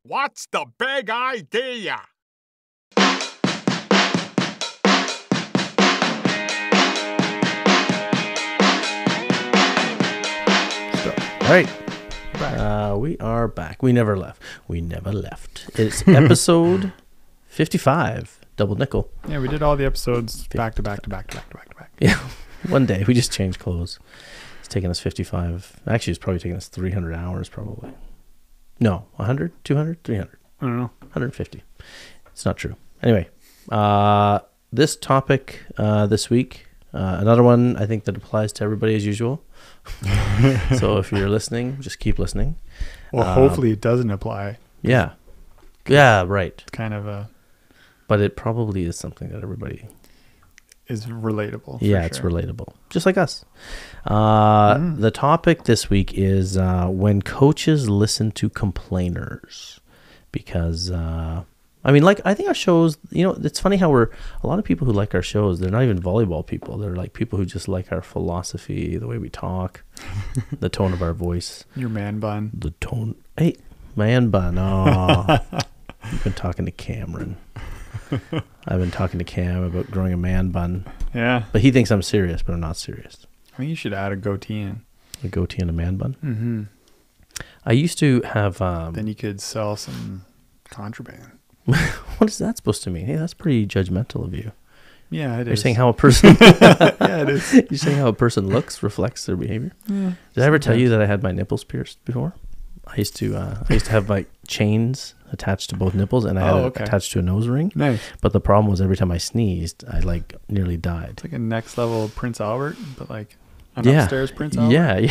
What's the big idea? All right. We are back. We never left. It's episode 55, double nickel. Yeah, we did all the episodes back to back. Yeah, one day. We just changed clothes. It's taken us 55. Actually, it's probably taken us 300 hours, probably. No, 100, 200, 300. I don't know. 150. It's not true. Anyway, this topic this week, another one I think that applies to everybody as usual. So if you're listening, just keep listening. Well, hopefully it doesn't apply. Yeah. Yeah, right. It's kind of a... But it probably is something that everybody... is relatable. Yeah, it's relatable. Just like us. The topic this week is when coaches listen to complainers. Because... I mean, like, I think our shows, you know, it's funny how a lot of people who like our shows, they're not even volleyball people. They're like people who just like our philosophy, the way we talk, the tone of our voice. Your man bun. The tone. Hey, man bun. Oh, you've been talking to Cameron. I've been talking to Cam about growing a man bun. Yeah. But he thinks I'm serious, but I'm not serious. I think you should add a goatee in. A goatee and a man bun? Mm-hmm. I used to have... then you could sell some contraband. What is that supposed to mean? Hey, that's pretty judgmental of you. Yeah, it is. You're saying how a person... Yeah, it is. You're saying how a person looks reflects their behavior? Yeah, did I ever tell you that I had my nipples pierced before? I used to have like chains attached to both nipples, and I had it attached to a nose ring. Nice. But the problem was every time I sneezed, I like nearly died. It's like a next level Prince Albert, but like an upstairs Prince Albert. Yeah.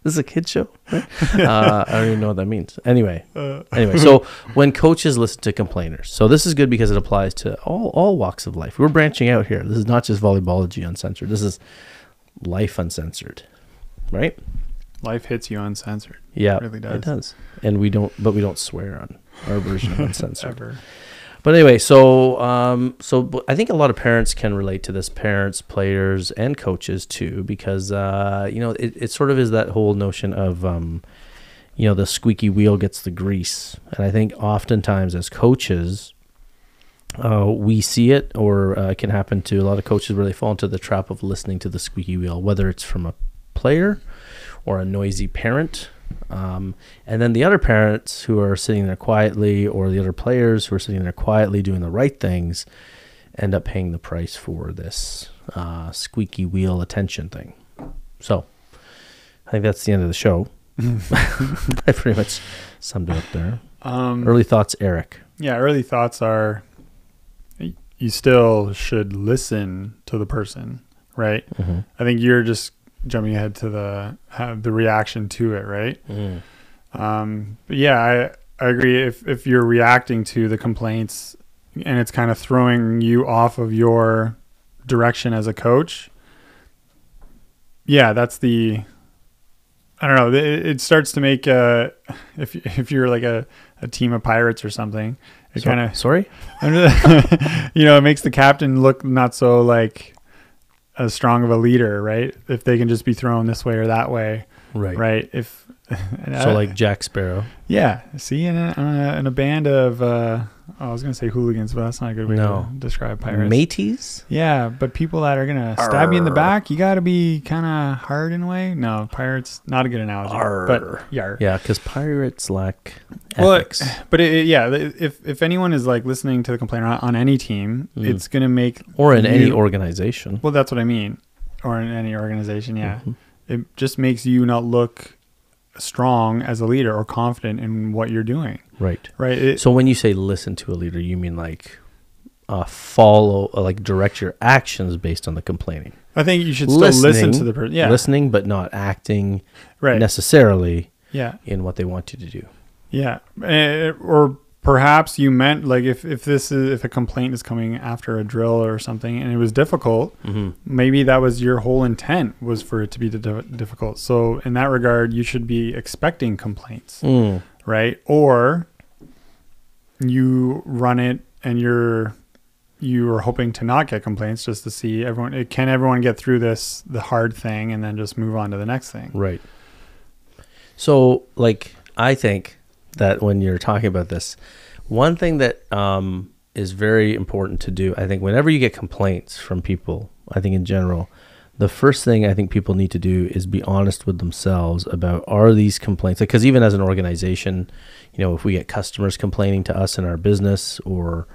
This is a kid show, right? I don't even know what that means. Anyway, so when coaches listen to complainers, so this is good because it applies to all walks of life. We're branching out here. This is not just Volleyballology uncensored. This is life uncensored, right? Life hits you uncensored. Yeah, it really does. It does, and we don't swear on our version of uncensored. Ever. But anyway, so I think a lot of parents can relate to this, parents, players, and coaches too, because, you know, it sort of is that whole notion of, you know, the squeaky wheel gets the grease. And I think oftentimes as coaches, we see it, or it can happen to a lot of coaches where they fall into the trap of listening to the squeaky wheel, whether it's from a player or a noisy parent. And then the other parents who are sitting there quietly, or the other players who are sitting there quietly doing the right things, end up paying the price for this squeaky wheel attention thing. So I think that's the end of the show. I pretty much summed it up there. Early thoughts, Eric. Yeah, early thoughts are you still should listen to the person, right? Mm-hmm. I think you're just jumping ahead to the reaction to it, right? But yeah, I agree. If you're reacting to the complaints and it's kind of throwing you off of your direction as a coach, yeah, that's I don't know. It starts to make if you're like a team of pirates or something, it kind of you know, it makes the captain look not so like as strong of a leader, right? If they can just be thrown this way or that way, right? If so, like Jack Sparrow. Yeah. See, in a band of I was gonna say hooligans, but that's not a good way to describe pirates. Mateys. Yeah, but people that are gonna stab you in the back, you got to be kind of hard in a way. No, pirates, not a good analogy. But yeah, because pirates lack ethics. But if anyone is like listening to the complainer on any team, it's gonna make any organization. Well, that's what I mean, or in any organization. Yeah, it just makes you not look strong as a leader or confident in what you're doing. Right. So when you say listen to a leader, you mean like follow, like direct your actions based on the complaining. I think you should still listen to the person. Yeah. Listening, but not acting necessarily in what they want you to do. Yeah. Or perhaps you meant like if a complaint is coming after a drill or something and it was difficult, maybe that was your whole intent, was for it to be difficult. So in that regard, you should be expecting complaints, right? Or you run it and you are hoping to not get complaints, just to see can everyone get through the hard thing and then just move on to the next thing. Right. So like, I think that when you're talking about this, one thing that is very important to do, I think, whenever you get complaints from people, I think in general, the first thing I think people need to do is be honest with themselves about, are these complaints, because even as an organization, you know, if we get customers complaining to us in our business, or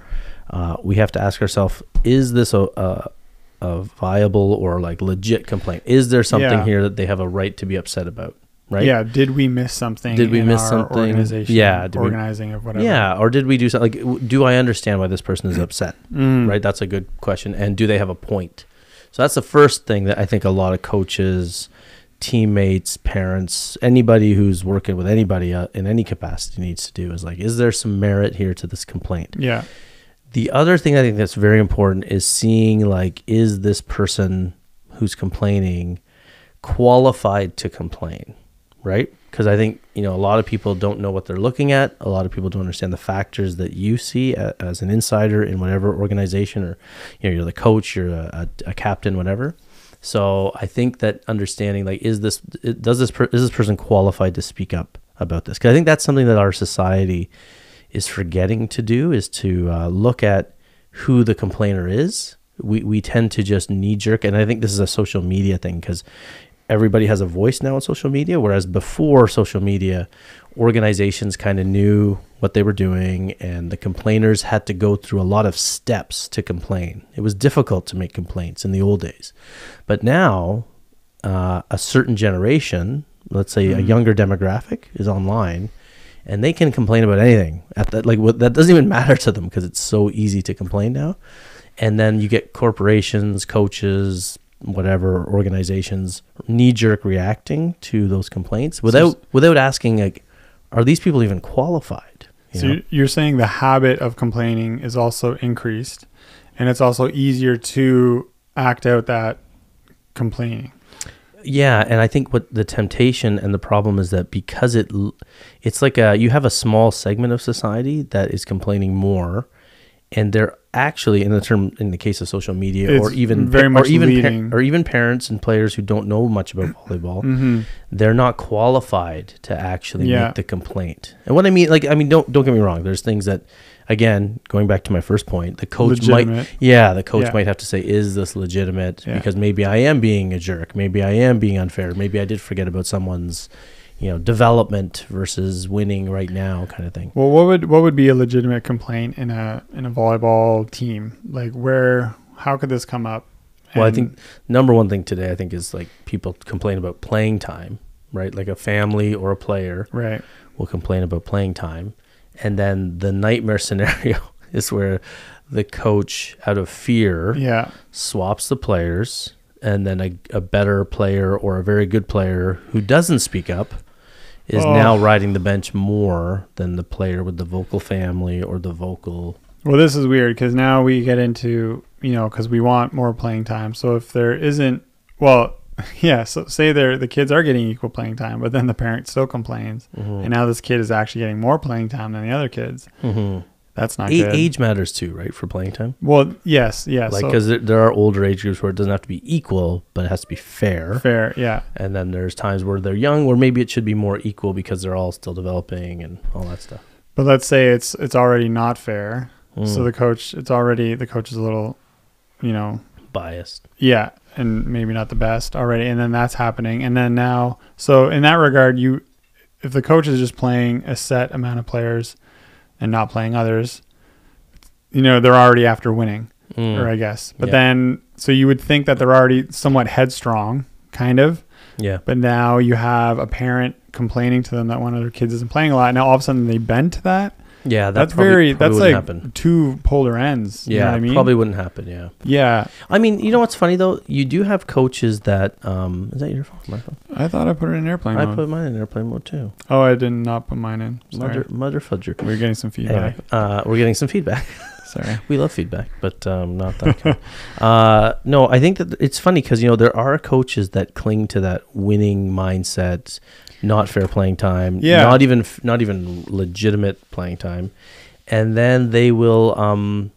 we have to ask ourselves, is this a viable or like legit complaint? Is there something here that they have a right to be upset about? Right? Yeah. Did we miss something? Did we in miss our something? Organization, Yeah. organizing of whatever. Yeah. Or did we do something? Like, do I understand why this person is upset? Right. That's a good question. And do they have a point? So that's the first thing that I think a lot of coaches, teammates, parents, anybody who's working with anybody in any capacity needs to do, is like, is there some merit here to this complaint? Yeah. The other thing I think that's very important is seeing, like, is this person who's complaining qualified to complain? Right? Because I think, you know, a lot of people don't know what they're looking at. A lot of people don't understand the factors that you see as an insider in whatever organization, or, you know, you're the coach, you're a captain, whatever. So I think that understanding, like, is this person qualified to speak up about this? Because I think that's something that our society is forgetting to do, is to look at who the complainer is. We tend to just knee jerk, and I think this is a social media thing, because everybody has a voice now on social media, whereas before social media, organizations kind of knew what they were doing, and the complainers had to go through a lot of steps to complain. It was difficult to make complaints in the old days. But now, a certain generation, let's say a younger demographic, is online, and they can complain about anything. That doesn't even matter to them, because it's so easy to complain now. And then you get corporations, coaches, whatever, organizations, knee-jerk reacting to those complaints without asking, like, are these people even qualified? You're saying the habit of complaining is also increased, and it's also easier to act out that complaining. Yeah, and I think what the temptation and the problem is that because it's like you have a small segment of society that is complaining more, and they're actually, in the case of social media, it's or even parents and players who don't know much about volleyball, they're not qualified to actually make the complaint. And what I mean, don't get me wrong. There's things that, again, going back to my first point, the coach might have to say, is this legitimate? Yeah. Because maybe I am being a jerk. Maybe I am being unfair. Maybe I did forget about someone's, development versus winning right now, kind of thing. Well, what would be a legitimate complaint in a volleyball team? Like, how could this come up? Well, I think number one thing today, I think, is like people complain about playing time, right? Like a family or a player will complain about playing time. And then the nightmare scenario is where the coach, out of fear, swaps the players, and then a better player or a very good player who doesn't speak up is now riding the bench more than the player with the vocal family or the vocal. Well, this is weird, because now we get into, because we want more playing time. So if there isn't, so say the kids are getting equal playing time, but then the parent still complains, and now this kid is actually getting more playing time than the other kids. That's not good. Age matters too, right, for playing time? Well, yes. Like, because there are older age groups where it doesn't have to be equal, but it has to be fair. Fair, yeah. And then there's times where they're young, where maybe it should be more equal because they're all still developing and all that stuff. But let's say it's already not fair. So the coach is a little, biased. Yeah, and maybe not the best already. And then that's happening. And then now, so in that regard, if the coach is just playing a set amount of players and not playing others, they're already after winning, or I guess. But then, so you would think that they're already somewhat headstrong, kind of. Yeah. But now you have a parent complaining to them that one of their kids isn't playing a lot. Now all of a sudden they bend to that. Yeah, that's probably like happen. Two polar ends. Yeah, you know what I mean? Probably wouldn't happen. Yeah. Yeah. I mean, you know what's funny though? You do have coaches that is that your phone? My phone? I thought I put it in airplane mode. I put mine in airplane mode too. Oh, I did not put mine in. Sorry. Mother fudger. We're getting some feedback. Anyway, we're getting some feedback. Sorry. We love feedback, but not that kind. No, I think that it's funny because there are coaches that cling to that winning mindset, not fair playing time, not even legitimate playing time. And then they will,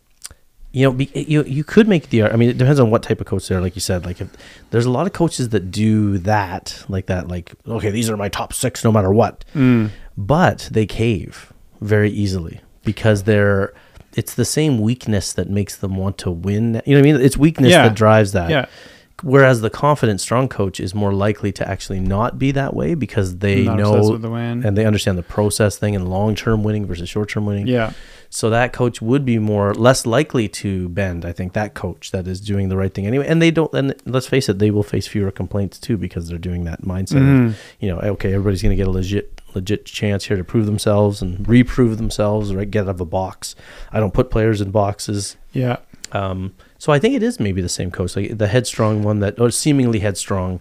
you could make I mean, it depends on what type of coach they're, like you said. Like, if there's a lot of coaches that do that, like, okay, these are my top 6 no matter what. But they cave very easily because it's the same weakness that makes them want to win. You know what I mean? It's weakness that drives that. Yeah. Whereas the confident, strong coach is more likely to actually not be that way because they know with the win. And they understand the process thing and long-term winning versus short-term winning. Yeah. So that coach would be less likely to bend. I think that coach that is doing the right thing anyway. And and let's face it, they will face fewer complaints too because they're doing that mindset of, okay, everybody's going to get a legit chance here to prove themselves and reprove themselves, right? Get out of a box. I don't put players in boxes. Yeah. So I think it is maybe the same coach, like the headstrong one or seemingly headstrong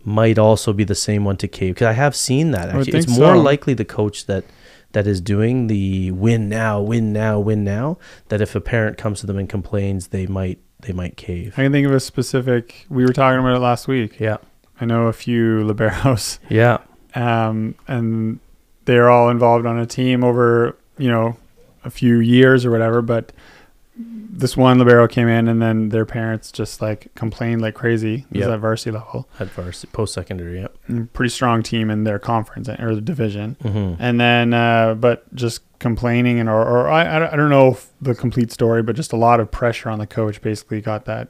might also be the same one to cave. Because I have seen that actually. It's more likely the coach that is doing the win now, that if a parent comes to them and complains, they might cave. I can think of a specific, we were talking about it last week. Yeah. I know a few liberos. Yeah. And they're all involved on a team over, a few years or whatever, but this one libero came in and then their parents just like complained like crazy. It was at varsity level. At varsity, post-secondary, yep. Pretty strong team in their conference or the division. And then, but just complaining or I don't know the complete story, but just a lot of pressure on the coach basically got that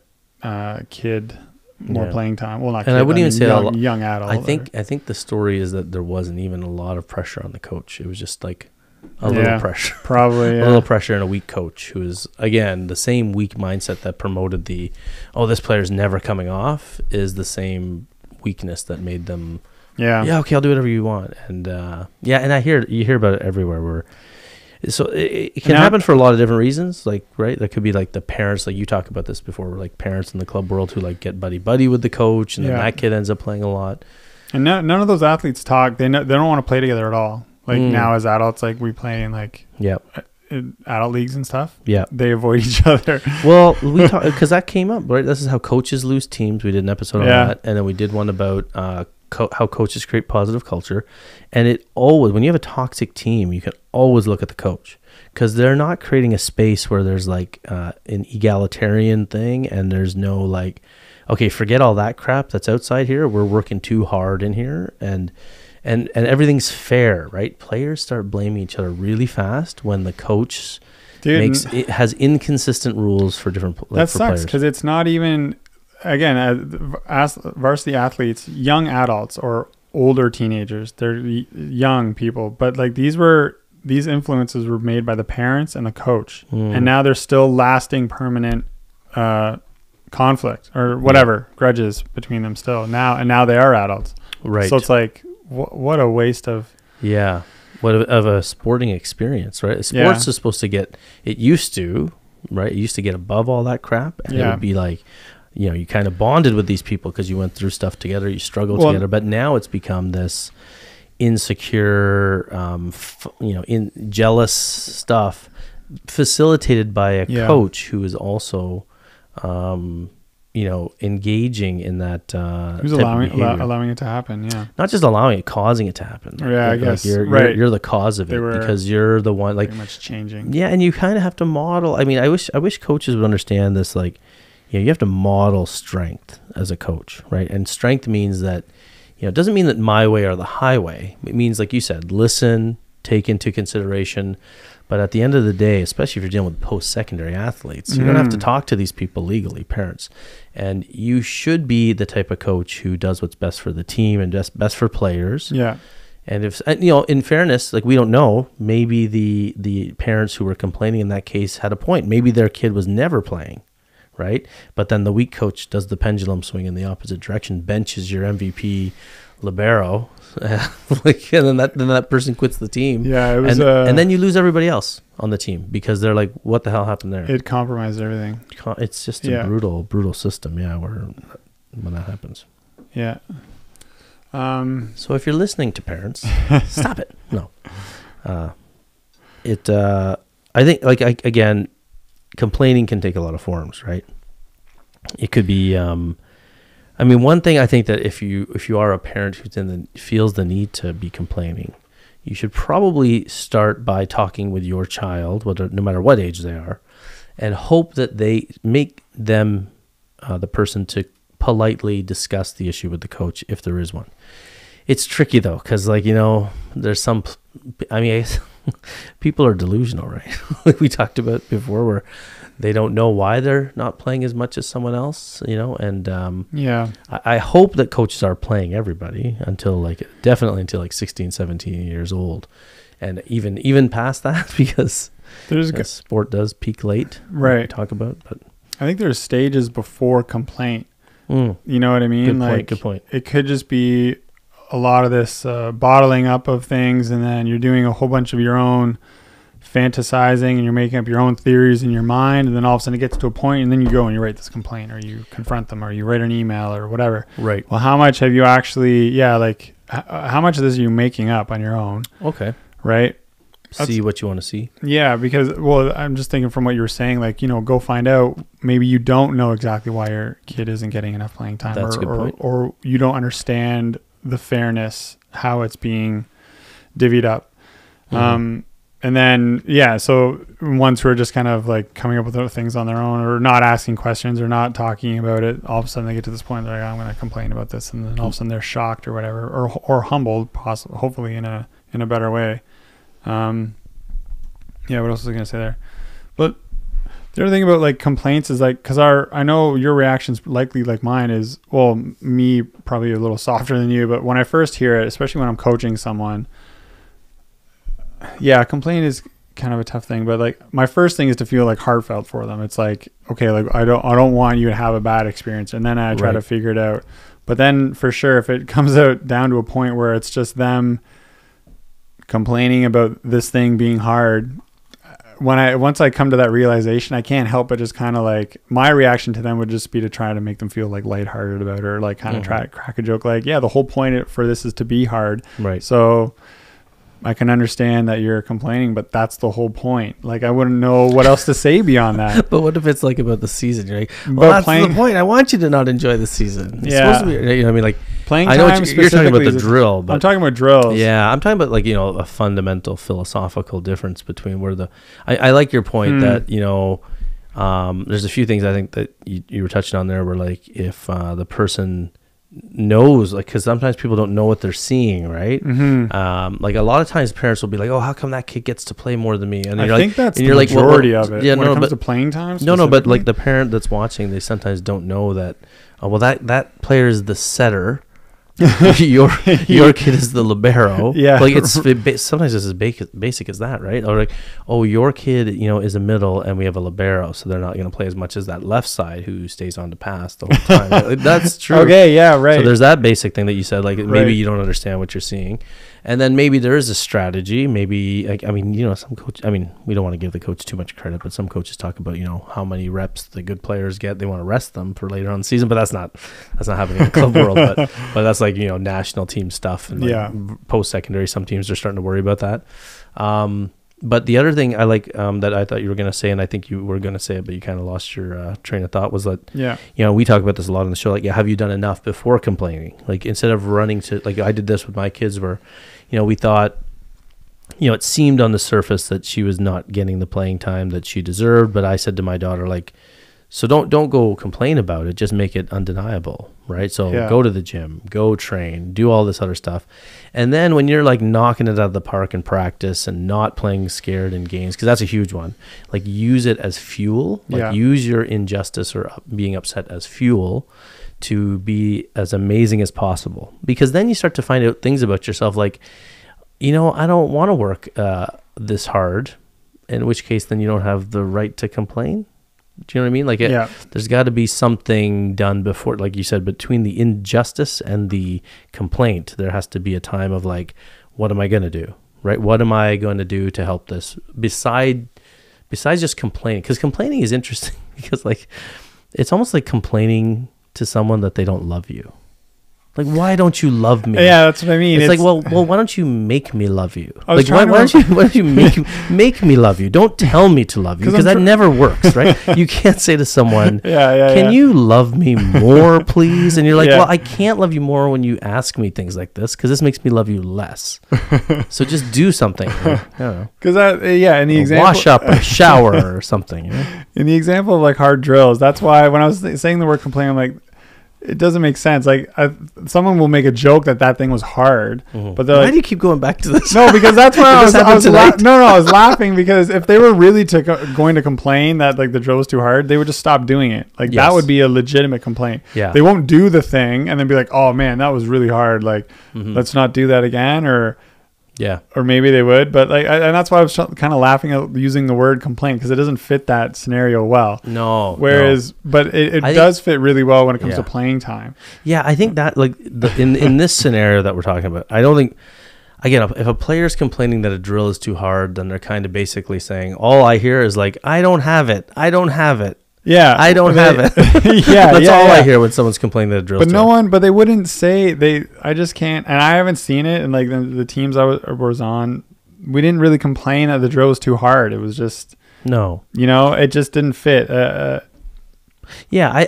kid more playing time. Well, not and kid, I wouldn't even say young adult. I think the story is that there wasn't even a lot of pressure on the coach. It was just like a little pressure, probably a little pressure, and a weak coach who is again the same weak mindset that promoted this player's never coming off is the same weakness that made them okay, I'll do whatever you want. And and you hear about it everywhere so it can happen for a lot of different reasons, like, right? That could be like the parents, like you talked about this before, like parents in the club world who like get buddy with the coach, and then that kid ends up playing a lot. And none of those athletes talk. They don't want to play together at all. Like now as adults, like we play in like in adult leagues and stuff. Yeah, they avoid each other. Well, we talk because that came up, right? This is how coaches lose teams. We did an episode on that, and then we did one about how coaches create positive culture. And it always, when you have a toxic team, you can always look at the coach because they're not creating a space where there's like an egalitarian thing, and there's no like, okay, forget all that crap that's outside here. We're working too hard in here, and everything's fair, right? Players start blaming each other really fast when the coach has inconsistent rules for different that sucks because it's not even, again, varsity athletes, young adults or older teenagers, they're young people, but like these influences were made by the parents and the coach, and now there's still lasting permanent conflict or whatever, grudges between them still now they are adults, right? So it's like, what a waste of a sporting experience, right? Sports is supposed to get, it used to get above all that crap, and it would be like, you kind of bonded with these people because you went through stuff together, you struggled together, but now it's become this insecure jealous stuff facilitated by a coach who is also engaging in that who's allowing it to happen, not just allowing it, causing it to happen. I guess you're the cause of it because you're the one, like, pretty much changing. And you kind of have to model. I mean, I wish coaches would understand this. Like, you have to model strength as a coach, right? And strength means that, it doesn't mean that my way or the highway. It means, like you said, listen, take into consideration. But at the end of the day, especially if you're dealing with post-secondary athletes, you're going to have to talk to these people legally, parents. And you should be the type of coach who does what's best for the team and just best for players. Yeah. And if, in fairness, like, we don't know, maybe the parents who were complaining in that case had a point. Maybe their kid was never playing, right? But then the weak coach does the pendulum swing in the opposite direction, benches your MVP libero, and then that person quits the team. Yeah, it was, and then you lose everybody else on the team because they're like, "What the hell happened there?" It compromised everything. It's just a brutal system. Yeah, when that happens. Yeah. So if you're listening to parents, stop it. No. I think, like, again, complaining can take a lot of forms, right? It could be. One thing I think that if you are a parent who feels the need to be complaining, you should probably start by talking with your child, no matter what age they are, and hope that they make them the person to politely discuss the issue with the coach if there is one. It's tricky though, because like, there's some, I mean, I guess people are delusional, right? Like we talked about before, where they don't know why they're not playing as much as someone else, and I hope that coaches are playing everybody definitely until like 16, 17 years old. And even past that, because sport does peak late, right? Talk about, but I think there's stages before complaint. You know what I mean? Good point. It could just be a lot of this bottling up of things, and then you're doing a whole bunch of your own fantasizing, and you're making up your own theories in your mind, and then all of a sudden it gets to a point, and then you go and you write this complaint, or you confront them, or you write an email, or whatever. Right. Well, how much have you actually? How much of this are you making up on your own? Okay. Right. See what you want to see. Yeah, because I'm just thinking from what you were saying, go find out. Maybe you don't know exactly why your kid isn't getting enough playing time, That's a good point. Or you don't understand the fairness, how it's being divvied up. And then so once we're just kind of like coming up with things on their own, or not asking questions, or not talking about it, all of a sudden they get to this point, they're like, I'm going to complain about this, and then all of a sudden they're shocked or whatever, or humbled, possibly, hopefully in a better way. What else was I going to say there? But the other thing about like complaints is like, because I know your reaction's likely like mine is, well, me probably a little softer than you, but when I first hear it, especially when I'm coaching someone, complaint is kind of a tough thing, but like my first thing is to feel like heartfelt for them. It's like, okay, like I don't want you to have a bad experience, and then I try to figure it out. But then for sure, if it comes out down to a point where it's just them complaining about this thing being hard, once I come to that realization, I can't help but just kind of like, my reaction to them would just be to try to make them feel like lighthearted about it, or like kind of try to crack a joke, like, the whole point for this is to be hard, right? So I can understand that you're complaining, but that's the whole point. Like, I wouldn't know what else to say beyond that. But what if it's like about the season? You're like, well, that's the point. I want you to not enjoy the season. It's supposed to be, I mean, like playing time. I know you're talking about the drill, but I'm talking about drills. Yeah, I'm talking about like, a fundamental philosophical difference between where I like your point that, there's a few things I think that you were touching on there, where like if the person knows, like, because sometimes people don't know what they're seeing, right? Like a lot of times parents will be like, oh, how come that kid gets to play more than me? And I think that's the majority of it. When it comes to playing time. No, but like the parent that's watching, they sometimes don't know that, that player is the setter. your kid is the libero. Yeah, like sometimes it's as basic as that, right? Or like, oh, your kid is a middle, and we have a libero, so they're not going to play as much as that left side who stays on to pass the whole time. Like, that's true. Okay, yeah, right. So there's that basic thing that you said, like maybe you don't understand what you're seeing, and then maybe there is a strategy. Maybe like, some coach. We don't want to give the coach too much credit, but some coaches talk about how many reps the good players get. They want to rest them for later on the season, but that's not happening in the club world. But that's like national team stuff, and like post secondary, some teams are starting to worry about that. But the other thing I like that I thought you were going to say, and I think you were going to say it, but you kind of lost your train of thought, was that we talk about this a lot on the show. Like, have you done enough before complaining? Like, instead of running to, like, I did this with my kids, where we thought it seemed on the surface that she was not getting the playing time that she deserved, but I said to my daughter, like, so don't go complain about it, just make it undeniable, right? So go to the gym, go train, do all this other stuff. And then when you're like knocking it out of the park in practice and not playing scared in games, because that's a huge one, like use it as fuel, use your injustice or being upset as fuel to be as amazing as possible. Because then you start to find out things about yourself, like, I don't want to work this hard, in which case then you don't have the right to complain. Do you know what I mean? Like, there's got to be something done before, like you said, between the injustice and the complaint. There has to be a time of like, what am I going to do? Right? What am I going to do to help this? Besides just complaining, because complaining is interesting because like, it's almost like complaining to someone that they don't love you. Like, why don't you love me? Yeah, that's what I mean. It's like, well, why don't you make me love you? I was Like, why trying don't you make me love you? Don't tell me to love you, because that never works, right? You can't say to someone, can you love me more, please? And you're like, well, I can't love you more when you ask me things like this, because this makes me love you less. So just do something. I don't know. Because in the example, wash up or shower or something. You know? In the example of like hard drills, that's why when I was saying the word complain, I'm like, it doesn't make sense. Like someone will make a joke that thing was hard, but they're why like, do you keep going back to this? No, because that's why I was I was laughing because if they were really going to complain that like the drill was too hard, they would just stop doing it. Like that would be a legitimate complaint. Yeah, they won't do the thing and then be like, oh man, that was really hard. Like let's not do that again, or maybe they would, but like, and that's why I was kind of laughing at using the word complaint, because it doesn't fit that scenario well. No. Whereas, but it does fit really well when it comes to playing time. Yeah, I think that like in this scenario that we're talking about, I don't think, again, if a player's complaining that a drill is too hard, then they're kind of basically saying, all I hear is like, I don't have it. Yeah, I don't have it. That's all I hear when someone's complaining that a drill. But they wouldn't say I just can't. And I haven't seen it. And like the teams I was on, we didn't really complain that the drill was too hard. It was just it just didn't fit. I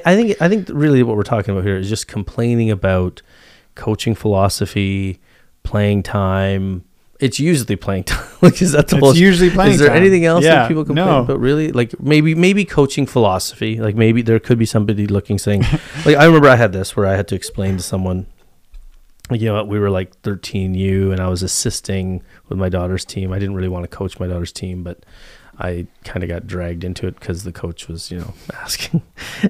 think really what we're talking about here is just complaining about coaching philosophy, playing time. It's usually playing time. Like, is that the It's usually playing time. Is there anything else that people complain about? Really? Like maybe coaching philosophy. Like maybe there could be somebody saying, like, I remember I had this where I had to explain to someone, like, we were like 13U and I was assisting with my daughter's team. I didn't really want to coach my daughter's team, but I kind of got dragged into it because the coach was, asking.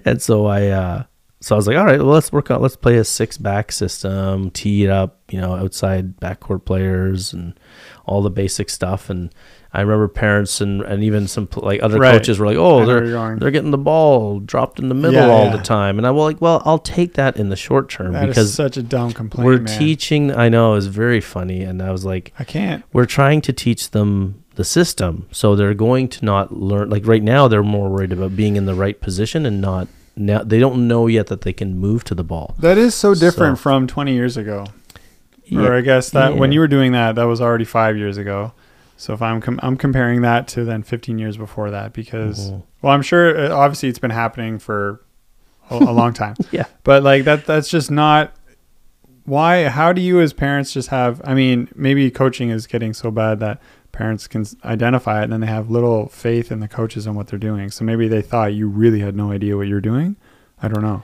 And so I was like, all right, well, let's play a 6-back system, tee it up, outside backcourt players and all the basic stuff. And I remember parents and even some like other coaches were like, oh, they're getting the ball dropped in the middle all the time. And I was like, well, I'll take that in the short term, because is such a dumb complaint. We're teaching. I know, is very funny. And I was like, I can't. We're trying to teach them the system, so they're going to not learn. Like right now, they're more worried about being in the right position and not. Now they don't know yet that they can move to the ball. That is so different from 20 years ago. Or I guess that when you were doing that was already 5 years ago. So if I'm comparing that to then 15 years before that, because well, I'm sure obviously it's been happening for a long time. But like that's just not why. How do you as parents just have? I mean, maybe coaching is getting so bad that parents can identify it and then they have little faith in the coaches and what they're doing. So maybe they thought you really had no idea what you're doing. I don't know.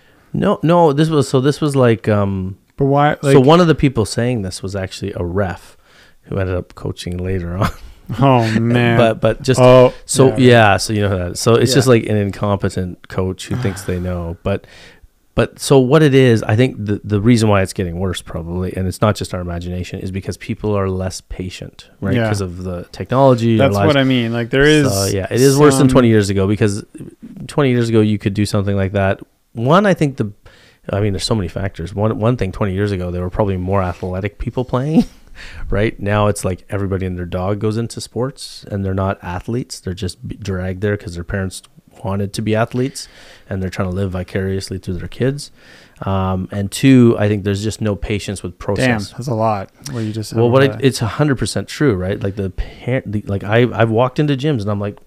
No, this was like, but why? Like, so one of the people saying this was actually a ref who ended up coaching later on. Oh man. but just, so you know that. So it's just like an incompetent coach who thinks they know, but so what it is, I think the reason why it's getting worse probably, and it's not just our imagination, is because people are less patient, right? Because of the technology. That's what I mean. Like there is. It is worse than 20 years ago, because 20 years ago you could do something like that. One, I think there's so many factors. One thing, 20 years ago, there were probably more athletic people playing. Right now it's like everybody and their dog goes into sports and they're not athletes. They're just dragged there because their parents wanted to be athletes and they're trying to live vicariously through their kids. And two, I think there's just no patience with process. Damn, that's a lot. What you just said. Well, it's 100% true, right? Like I've walked into gyms and I'm like,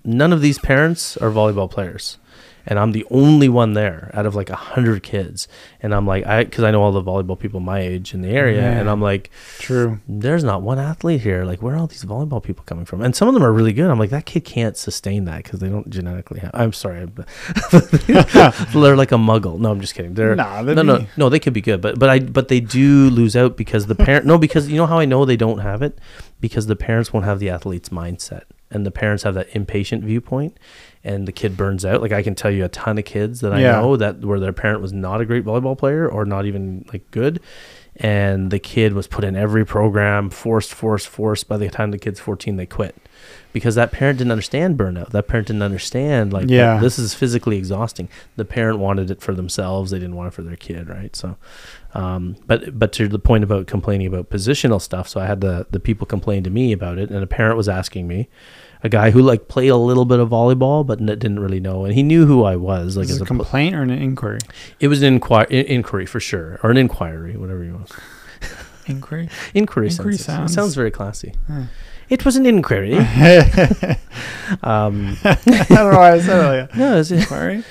none of these parents are volleyball players. And I'm the only one there out of like 100 kids. And I'm like, because I know all the volleyball people my age in the area. Yeah. And I'm like, true. There's not one athlete here. Like, where are all these volleyball people coming from? And some of them are really good. I'm like, that kid can't sustain that because they don't genetically have. I'm sorry. They're like a muggle. No, I'm just kidding. No, they could be good. But they do lose out because the parent. No, because you know how I know they don't have it? Because the parents won't have the athlete's mindset. And the parents have that impatient viewpoint, and the kid burns out. Like I can tell you a ton of kids that I know that where their parent was not a great volleyball player or not even like good, and the kid was put in every program, forced. By the time the kid's 14, they quit because that parent didn't understand burnout. That parent didn't understand like Yeah. this is physically exhausting. The parent wanted it for themselves. They didn't want it for their kid, right? So, but to the point about complaining about positional stuff. So I had the people complain to me about it, and a parent was asking me, a guy who like played a little bit of volleyball, but didn't really know, and he knew who I was. Like, Is it a complaint or an inquiry? it was an inquiry for sure, or an inquiry, whatever you want. Inquiry. Inquiry sounds very classy. It was an inquiry. I don't know why I said it like that. No, it's Inquiry.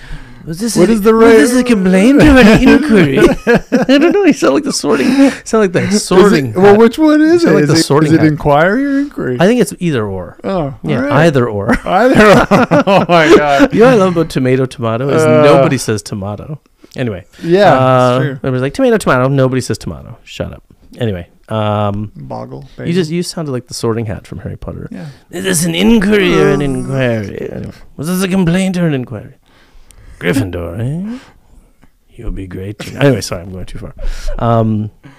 Was this What a, is the was right- this a complaint or an inquiry? I don't know. You sound like the sorting. Sound like the sorting. Well, which one is Sound it? like the Is sorting it hat. inquiry or inquiry? I think it's either or. Oh, Yeah, all right. either or. Either. Oh my god. You know what I love about tomato is nobody says tomato. Anyway. Yeah, that's true. Everybody's like tomato. Nobody says tomato. Shut up. Anyway. Boggle. You sounded like the sorting hat from Harry Potter. Yeah. Is this an inquiry or an inquiry? Anyway, was this a complaint or an inquiry? Gryffindor, eh? You'll be great. Anyway, sorry, I'm going too far.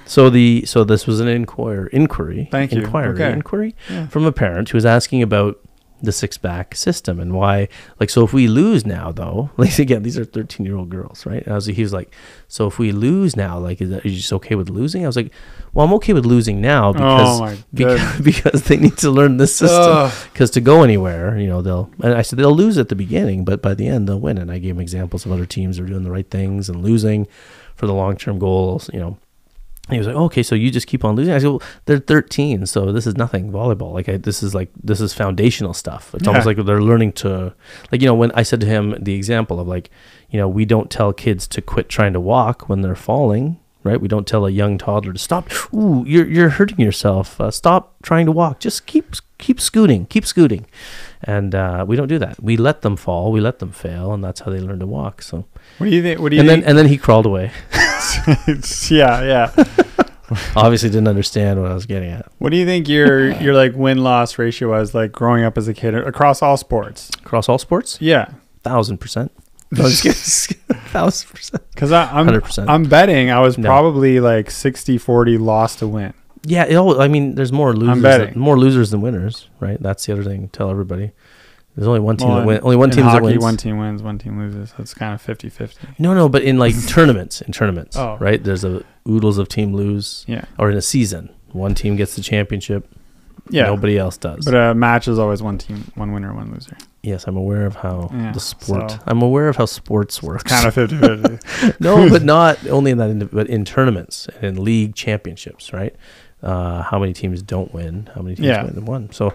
So this was an inquiry. Thank you. Inquiry Yeah. from a parent who was asking about the 6-back system and why, like, so if we lose now, though, like, again, these are 13-year-old girls, right? And he was like, so if we lose now, like, are you just okay with losing? I was like, well, I'm okay with losing now because they need to learn this system. Because to go anywhere, and I said they'll lose at the beginning, but by the end they'll win. And I gave them examples of other teams that are doing the right things and losing for the long-term goals, And he was like, oh, okay, so you just keep on losing. I said, well, they're 13, so this is nothing volleyball. This is foundational stuff. It's almost like they're learning to, when I said to him the example of we don't tell kids to quit trying to walk when they're falling, right? We don't tell a young toddler to stop. Ooh, you're hurting yourself. Stop trying to walk. Just keep scooting, and we don't do that. We let them fall, we let them fail, and that's how they learn to walk. So what do you think? And then he crawled away. yeah. Obviously didn't understand what I was getting at. What do you think your like win-loss ratio was like growing up as a kid across all sports? Across all sports? Yeah. 1,000%. No, just kidding. 1,000%. Because I'm 100%. I'm betting I was probably like 60-40 loss to win. Yeah, there's more losers than winners, right? That's the other thing. Tell everybody. There's only one team that wins. Only one team that wins. One team wins, one team loses. That's kind of 50-50. No, but in like tournaments, Oh. right? There's oodles of team lose. Yeah. Or in a season, one team gets the championship. Yeah. Nobody else does. But a match is always one team, one winner, one loser. Yes, I'm aware of how I'm aware of how sports works. Kind of 50-50. No, but not only in that, but in tournaments and in league championships, right? How many teams don't win? How many teams win and won? So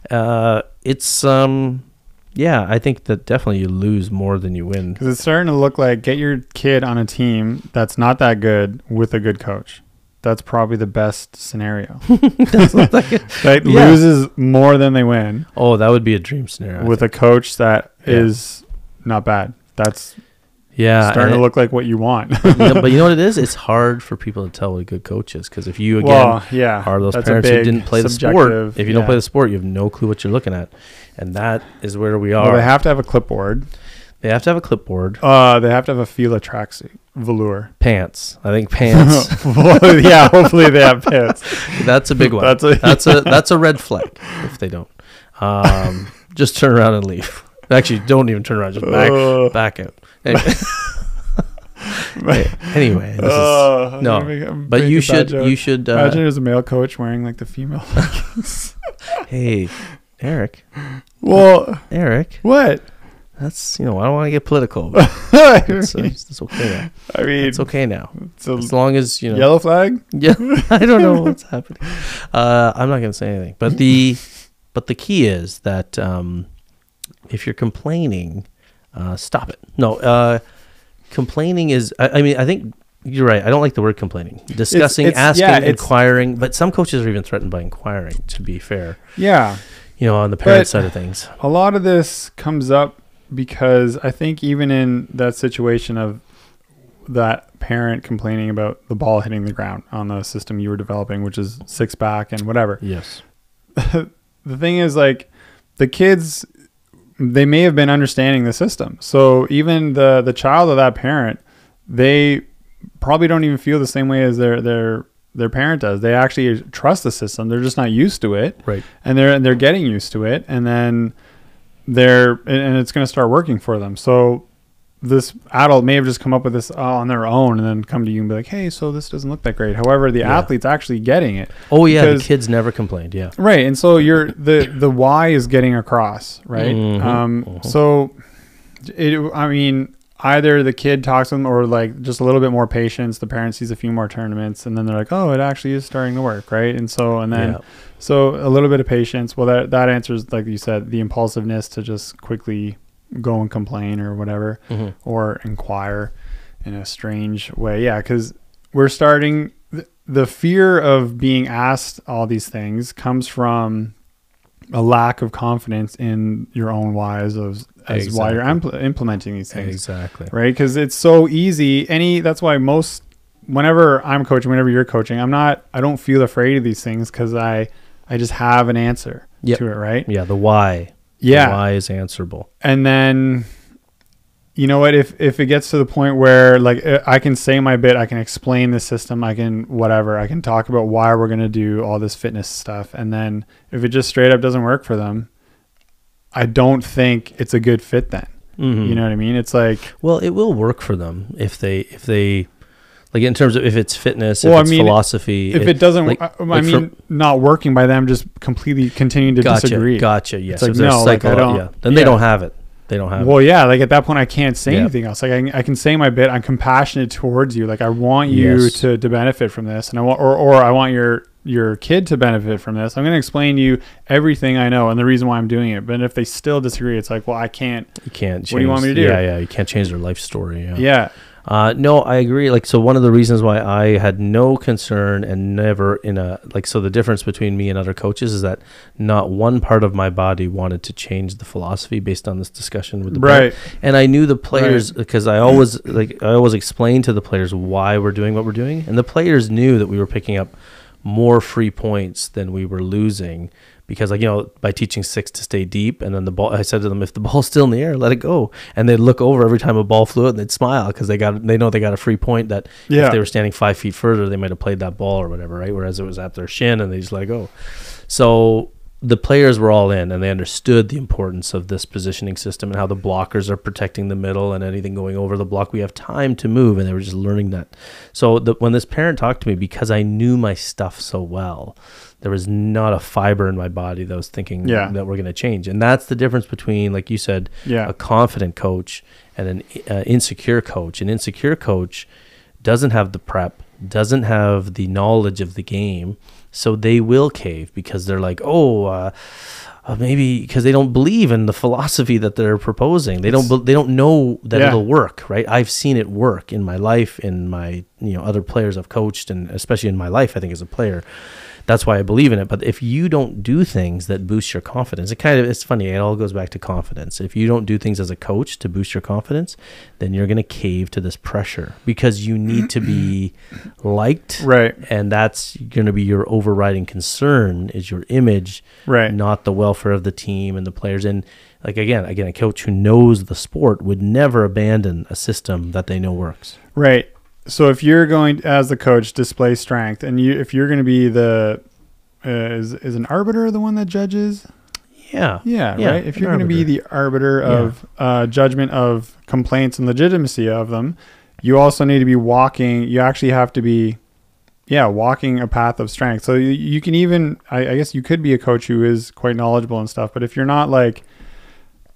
it's I think that definitely you lose more than you win. Because it's starting to look like get your kid on a team that's not that good with a good coach. That's probably the best scenario. That loses more than they win. Oh, that would be a dream scenario. With a coach that is not bad. That's starting to look like what you want. But you know what it is? It's hard for people to tell what a good coach is. Because if you, are those parents who didn't play the sport, if you don't play the sport, you have no clue what you're looking at. And that is where we are. Well, they have to have a clipboard. They have to have a clipboard. They have to have a Fila tracksuit. Velour. Pants. I think pants. Yeah, hopefully they have pants. That's a big one. That's a red flag if they don't. Just turn around and leave. Actually, don't even turn around. Just back out. Anyway, but you should. Imagine there's a male coach wearing like the female leggings. Hey, Eric. Well, Eric. What? That's I don't want to get political. But it's okay now. I mean, it's okay now. As long as yellow flag. Yeah, I don't know what's happening. I'm not going to say anything. But the key is that if you're complaining, stop it. No, complaining is. I think you're right. I don't like the word complaining. Discussing, asking, inquiring. But some coaches are even threatened by inquiring. To be fair. Yeah. On the parent side of things. A lot of this comes up because I think even in that situation of that parent complaining about the ball hitting the ground on the system you were developing, which is 6-back and whatever. Yes. The thing is, like, the kids, they may have been understanding the system. So even the child of that parent, they probably don't even feel the same way as their their parent does. They actually trust the system. They're just not used to it. Right. And they're getting used to it. And then and it's going to start working for them. So this adult may have just come up with this on their own and then come to you and be like, hey, so this doesn't look that great. However, the athlete's actually getting it. Oh yeah. The kids never complained. Yeah. Right. And so the why is getting across. Right. So either the kid talks to them or like just a little bit more patience. The parent sees a few more tournaments and then they're like, oh, it actually is starting to work. Right. And so, so a little bit of patience. Well, that answers, like you said, the impulsiveness to just quickly go and complain or whatever, or inquire in a strange way. Yeah. Cause we're starting, the fear of being asked all these things comes from a lack of confidence in your own whys as why you're implementing these things. Exactly. Right. Cause it's so easy. That's why whenever I'm coaching, whenever you're coaching, I don't feel afraid of these things. Cause I just have an answer to it. Right. Yeah. The why. Yeah. The why is answerable. And then, you know what, if it gets to the point where like I can say my bit, I can explain the system, I can talk about why we're going to do all this fitness stuff. And then if it just straight up doesn't work for them, I don't think it's a good fit then. You know what I mean? It's like, well, it will work for them if they like in terms of if it's fitness, if it's philosophy. If it doesn't, like, not working by them, just completely continuing to disagree. Gotcha. Yes. It's like, no, like I don't. Yeah. Then they don't have it. They don't have it. Well, yeah. Like at that point, I can't say anything else. Like I can say my bit. I'm compassionate towards you. Like I want you to benefit from this, and I want your kid to benefit from this. I'm going to explain to you everything I know and the reason why I'm doing it. But if they still disagree, it's like, well, I can't. You can't. Change, what do you want me to do? Yeah. You can't change their life story. Yeah. No, I agree. Like, so one of the reasons why I had no concern and never so the difference between me and other coaches is that not one part of my body wanted to change the philosophy based on this discussion with the player. And I knew the players because I always explained to the players why we're doing what we're doing. And the players knew that we were picking up more free points than we were losing. Because, like, you know, by teaching 6 to stay deep, and then the ball, I said to them, if the ball's still in the air, let it go. And they'd look over every time a ball flew out and they'd smile because they know they got a free point that if they were standing 5 feet further, they might have played that ball or whatever, right? Whereas it was at their shin and they just let it go. So the players were all in and they understood the importance of this positioning system and how the blockers are protecting the middle and anything going over the block. We have time to move, and they were just learning that. So when this parent talked to me, because I knew my stuff so well, there was not a fiber in my body that was thinking that we're going to change. And that's the difference between, like you said, a confident coach and an insecure coach. An insecure coach doesn't have the prep, doesn't have the knowledge of the game, so they will cave because they're like, maybe because they don't believe in the philosophy that they're proposing. They don't know that it'll work, right? I've seen it work in my life, in my other players I've coached, and especially in my life, I think as a player. That's why I believe in it. But if you don't do things that boost your confidence, it's funny. It all goes back to confidence. If you don't do things as a coach to boost your confidence, then you're going to cave to this pressure because you need to be liked. Right. And that's going to be your overriding concern is your image, not the welfare of the team and the players. And like, again, a coach who knows the sport would never abandon a system that they know works. Right. So if you're going as the coach display strength, and if you're going to be the is an arbiter the one that judges? Yeah. Right. If you're going to be the arbiter of judgment of complaints and legitimacy of them, you also need to be walking. You actually have to be, walking a path of strength. So you can even, I guess, you could be a coach who is quite knowledgeable and stuff. But if you're not like,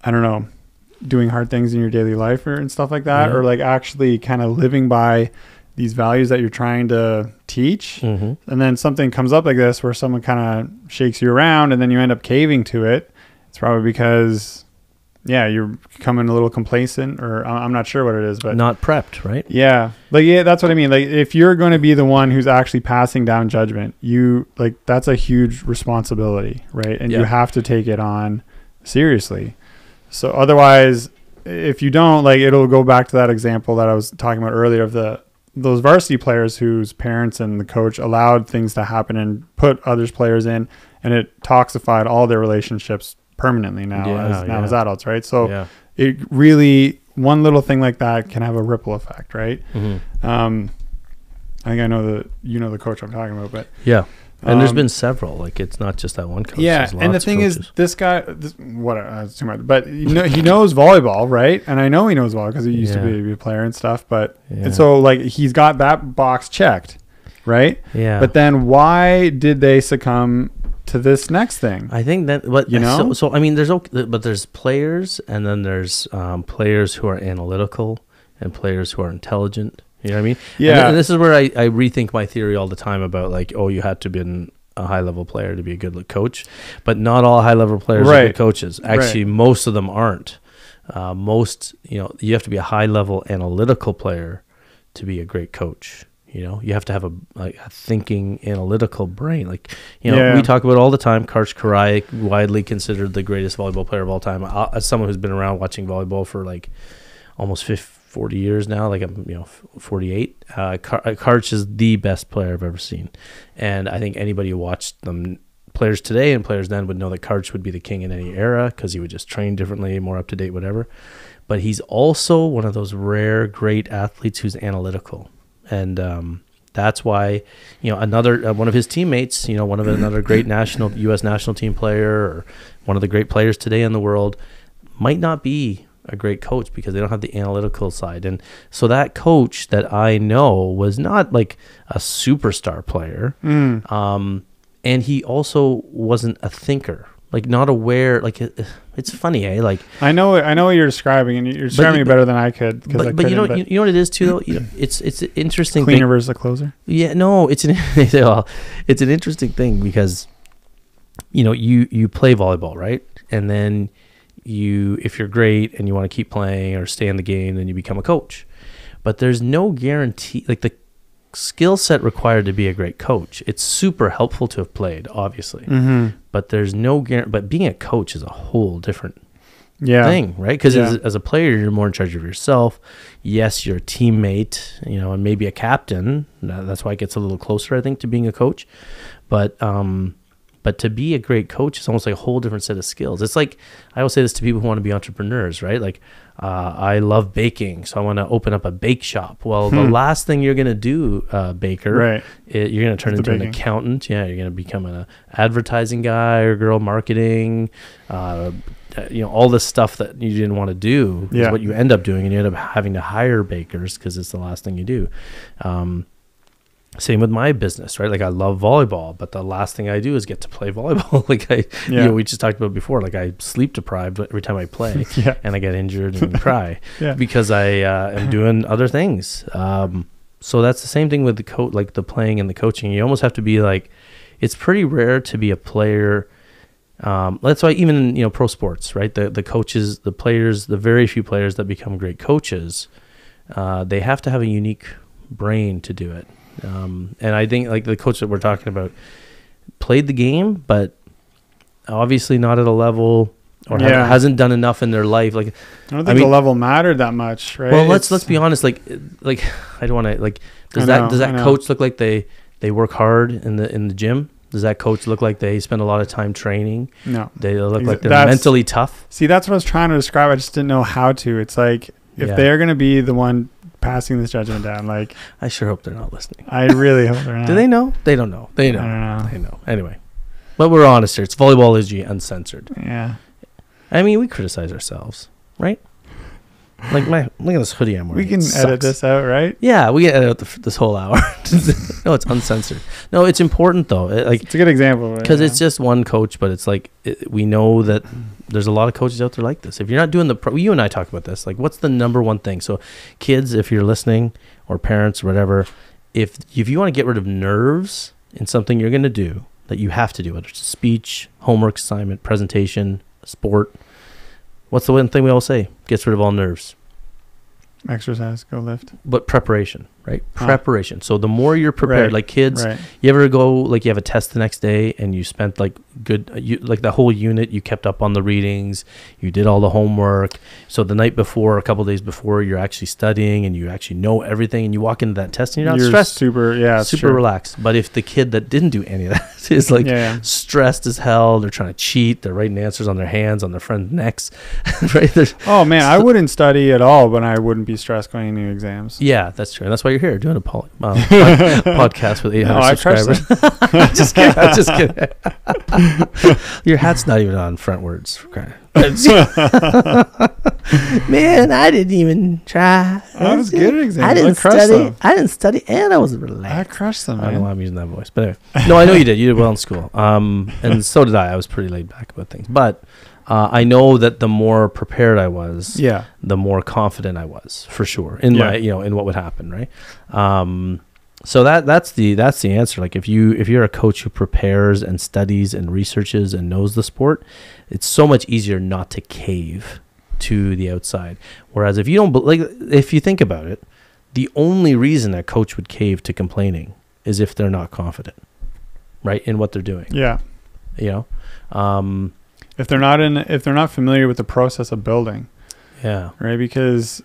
I don't know, doing hard things in your daily life and stuff like that, or like actually kind of living by these values that you're trying to teach, and then something comes up like this where someone kind of shakes you around and then you end up caving to it, it's probably because you're becoming a little complacent, or I'm not sure what it is, but not prepped, right? That's what I mean. Like if you're going to be the one who's actually passing down judgment, that's a huge responsibility, right? And you have to take it on seriously. So otherwise, if you don't, like, it'll go back to that example that I was talking about earlier of those varsity players whose parents and the coach allowed things to happen and put others players in, and it toxified all their relationships permanently as adults, right? So it really, one little thing like that can have a ripple effect, right? I think I know the coach I'm talking about, but Yeah. And there's been several. Like, it's not just that one coach. yeah. And the thing is, this guy, it's too much, but he knows volleyball, right? And I know he knows volleyball because he used to be a player and stuff. But and so like he's got that box checked, right? Yeah. But then why did they succumb to this next thing? I think that, but so I mean, there's players, and then there's players who are analytical and players who are intelligent. You know what I mean? Yeah. And this is where I rethink my theory all the time about like, oh, you had to be a high level player to be a good coach, but not all high level players are good coaches. Actually, most of them aren't. You have to be a high level analytical player to be a great coach. You have to have a thinking analytical brain. We talk about all the time. Karch Karaik, widely considered the greatest volleyball player of all time. As someone who's been around watching volleyball for like almost 40 years now, like I'm 48. Karch is the best player I've ever seen, and I think anybody who watched them, players today and players then, would know that Karch would be the king in any era because he would just train differently, more up to date, whatever. But he's also one of those rare great athletes who's analytical, and that's why another one of his teammates, another great U.S. national team player, or one of the great players today in the world, might not be a great coach because they don't have the analytical side. And so that coach that I know was not like a superstar player. And he also wasn't a thinker, like not aware. Like it's funny, eh? Like I know what you're describing, and you're describing it better than I could. But you know what it is too, though. It's an interesting cleaner thing. versus a closer. Yeah, no, it's an interesting thing because you play volleyball, right? And then if you're great and you want to keep playing or stay in the game, then you become a coach. But there's no guarantee, like the skill set required to be a great coach. It's super helpful to have played, obviously. But there's no guarantee. But being a coach is a whole different thing, right? Because as a player, you're more in charge of yourself. Yes, you're a teammate, and maybe a captain. That's why it gets a little closer, I think, to being a coach. But to be a great coach is almost like a whole different set of skills. It's like, I always say this to people who want to be entrepreneurs, right? Like, I love baking, so I want to open up a bake shop. Well, the last thing you're going to do, baker, you're going to turn into an accountant. Yeah, you're going to become an advertising guy or girl, marketing, all this stuff that you didn't want to do is what you end up doing, and you end up having to hire bakers because it's the last thing you do. Same with my business, right? Like, I love volleyball, but the last thing I do is get to play volleyball. We just talked about before, like I sleep deprived every time I play and I get injured and cry because I am doing other things. So that's the same thing with the playing and the coaching. You almost have to be like, it's pretty rare to be a player. That's why even in, pro sports, right? The coaches, the players, the very few players that become great coaches, they have to have a unique brain to do it. And I think like the coach that we're talking about played the game, but obviously not at a level or hasn't done enough in their life. Like, I don't think the level mattered that much, right? Well, let's be honest. Like I don't want to does that coach look like they work hard in the gym? Does that coach look like they spend a lot of time training? No. They look like they're mentally tough. See, that's what I was trying to describe. I just didn't know how to. It's like, if they're going to be the one passing this judgment down, like, I sure hope they're not listening. I really hope they're not. Do they know? They don't know. They know. I don't know. They know. Anyway, but we're honest here. It's Volleyballology uncensored. Yeah. I mean, we criticize ourselves, right? Like look at this hoodie I'm wearing. We can edit this out, right? Yeah, we can edit out this whole hour. No, it's uncensored. No, it's important though. It's a good example because it's just one coach, but it's like we know that there's a lot of coaches out there like this. If you're not doing you and I talk about this. Like, what's the number one thing? So, kids, if you're listening, or parents, or whatever, if you want to get rid of nerves in something you're going to do that you have to do, whether it's a speech, homework assignment, presentation, sport. What's the one thing we all say? Gets rid of all nerves. Exercise, go lift. But preparation, right? Preparation. So the more you're prepared, like kids, you ever go, like you have a test the next day and you spent like the whole unit, you kept up on the readings, you did all the homework. So the night before, a couple days before, you're actually studying and you actually know everything and you walk into that test and you're not stressed. Super relaxed. But if the kid that didn't do any of that is like stressed as hell. They're trying to cheat. They're writing answers on their hands, on their friends' necks. Right? Oh man, I wouldn't study at all, but I wouldn't be stressed going into exams. Yeah, that's true. And that's why you're here doing a podcast with 800 subscribers. Just kidding. I'm just kidding. Your hat's not even on frontwards. Man, I didn't even try. I was good at exams. I didn't study. I didn't study, and I was relaxed. I crushed them, man. I don't know why I'm using that voice, but anyway. No, I know you did. You did well in school. And so did I. I was pretty laid back about things, but I know that the more prepared I was, the more confident I was, for sure, in my, in what would happen, right? So that's the answer. Like if you're a coach who prepares and studies and researches and knows the sport, it's so much easier not to cave to the outside. Whereas if you don't, like, if you think about it, the only reason a coach would cave to complaining is if they're not confident, right, in what they're doing. Yeah. You know, if they're not familiar with the process of building. Yeah. Right. Because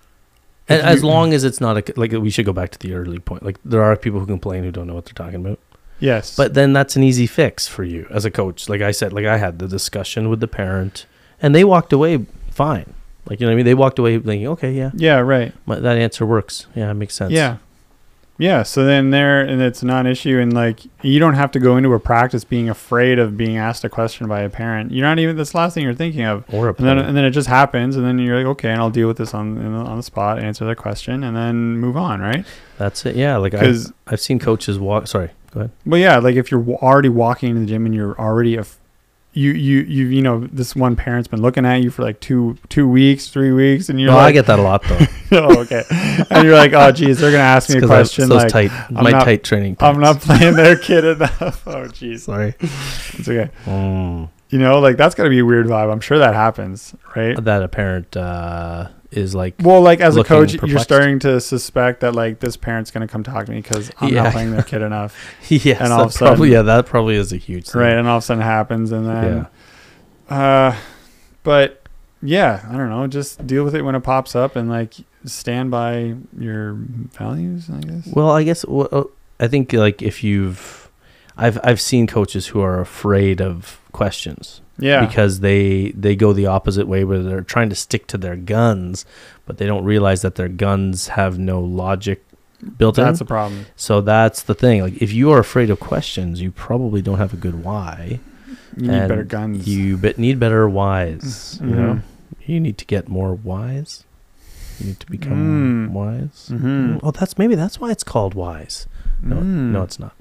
and as long as it's not like, we should go back to the early point. Like, there are people who complain who don't know what they're talking about. Yes. But then that's an easy fix for you as a coach. Like I said, like I had the discussion with the parent and they walked away fine. Like, you know what I mean? They walked away thinking, okay, yeah. Yeah, right. That answer works. Yeah, it makes sense. Yeah. Yeah, so then and it's a non-issue, and like you don't have to go into a practice being afraid of being asked a question by a parent. You're not even, that's the last thing you're thinking of. Or a player. And then it just happens, and then you're like, okay, and I'll deal with this on the spot, answer the question, and then move on, right? That's it. Yeah, like I've seen coaches walk. Sorry, go ahead. Well, yeah, like if you're already walking into the gym and you're already you know, this one parent's been looking at you for like 2 weeks, 3 weeks, and you're like, I get that a lot though. Oh, okay. And you're like, oh geez, they're gonna ask me a question. Like, tight training pants. I'm not playing their kid enough. Oh geez. Sorry. It's okay. You know, like that's gotta be a weird vibe. I'm sure that happens, right? That a parent is like, well, like as a coach, perplexed. You're starting to suspect that like this parent's gonna come talk to me because I'm not playing their kid enough. Yes, and all of a sudden, that probably is a huge thing. Right, and all of a sudden happens, and then but yeah, I don't know, just deal with it when it pops up and like stand by your values, I guess. Well, I guess I think like if I've seen coaches who are afraid of questions. Yeah. Because they go the opposite way where they're trying to stick to their guns, but they don't realize that their guns have no logic built in. That's a problem. So that's the thing. Like if you are afraid of questions, you probably don't have a good why. You need better guns. You need better whys. You know, you need to get more wise. You need to become wise. Oh, that's why it's called wise. No, it's not.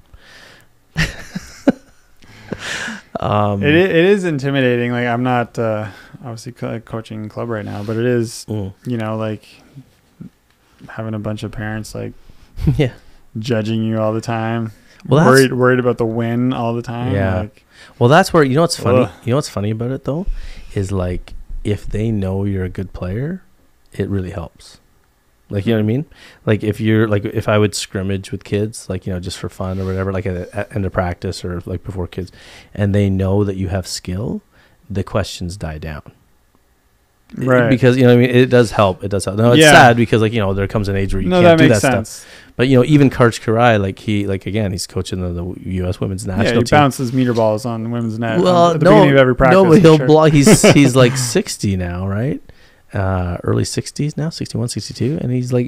It is intimidating. Like I'm not obviously coaching club right now, but it is you know, like having a bunch of parents like judging you all the time. Well, worried about the win all the time. Yeah. Like, well, that's where, you know what's funny? You know what's funny about it though is like if they know you're a good player, it really helps. Like, you know what I mean? Like if you're like, if I would scrimmage with kids, like, you know, just for fun or whatever, like at end of practice or like before kids, and they know that you have skill, the questions die down. Right. Because, you know what I mean? It does help. It does help. No, it's sad because, like, you know, there comes an age where you can't do that stuff. But, you know, even Karch Karai, like again, he's coaching the U.S. women's national team. He bounces meter balls on the women's net at the beginning of every practice. No, but he'll block. He's like 60 now, right? Early 60s now, 61, 62, and he's like,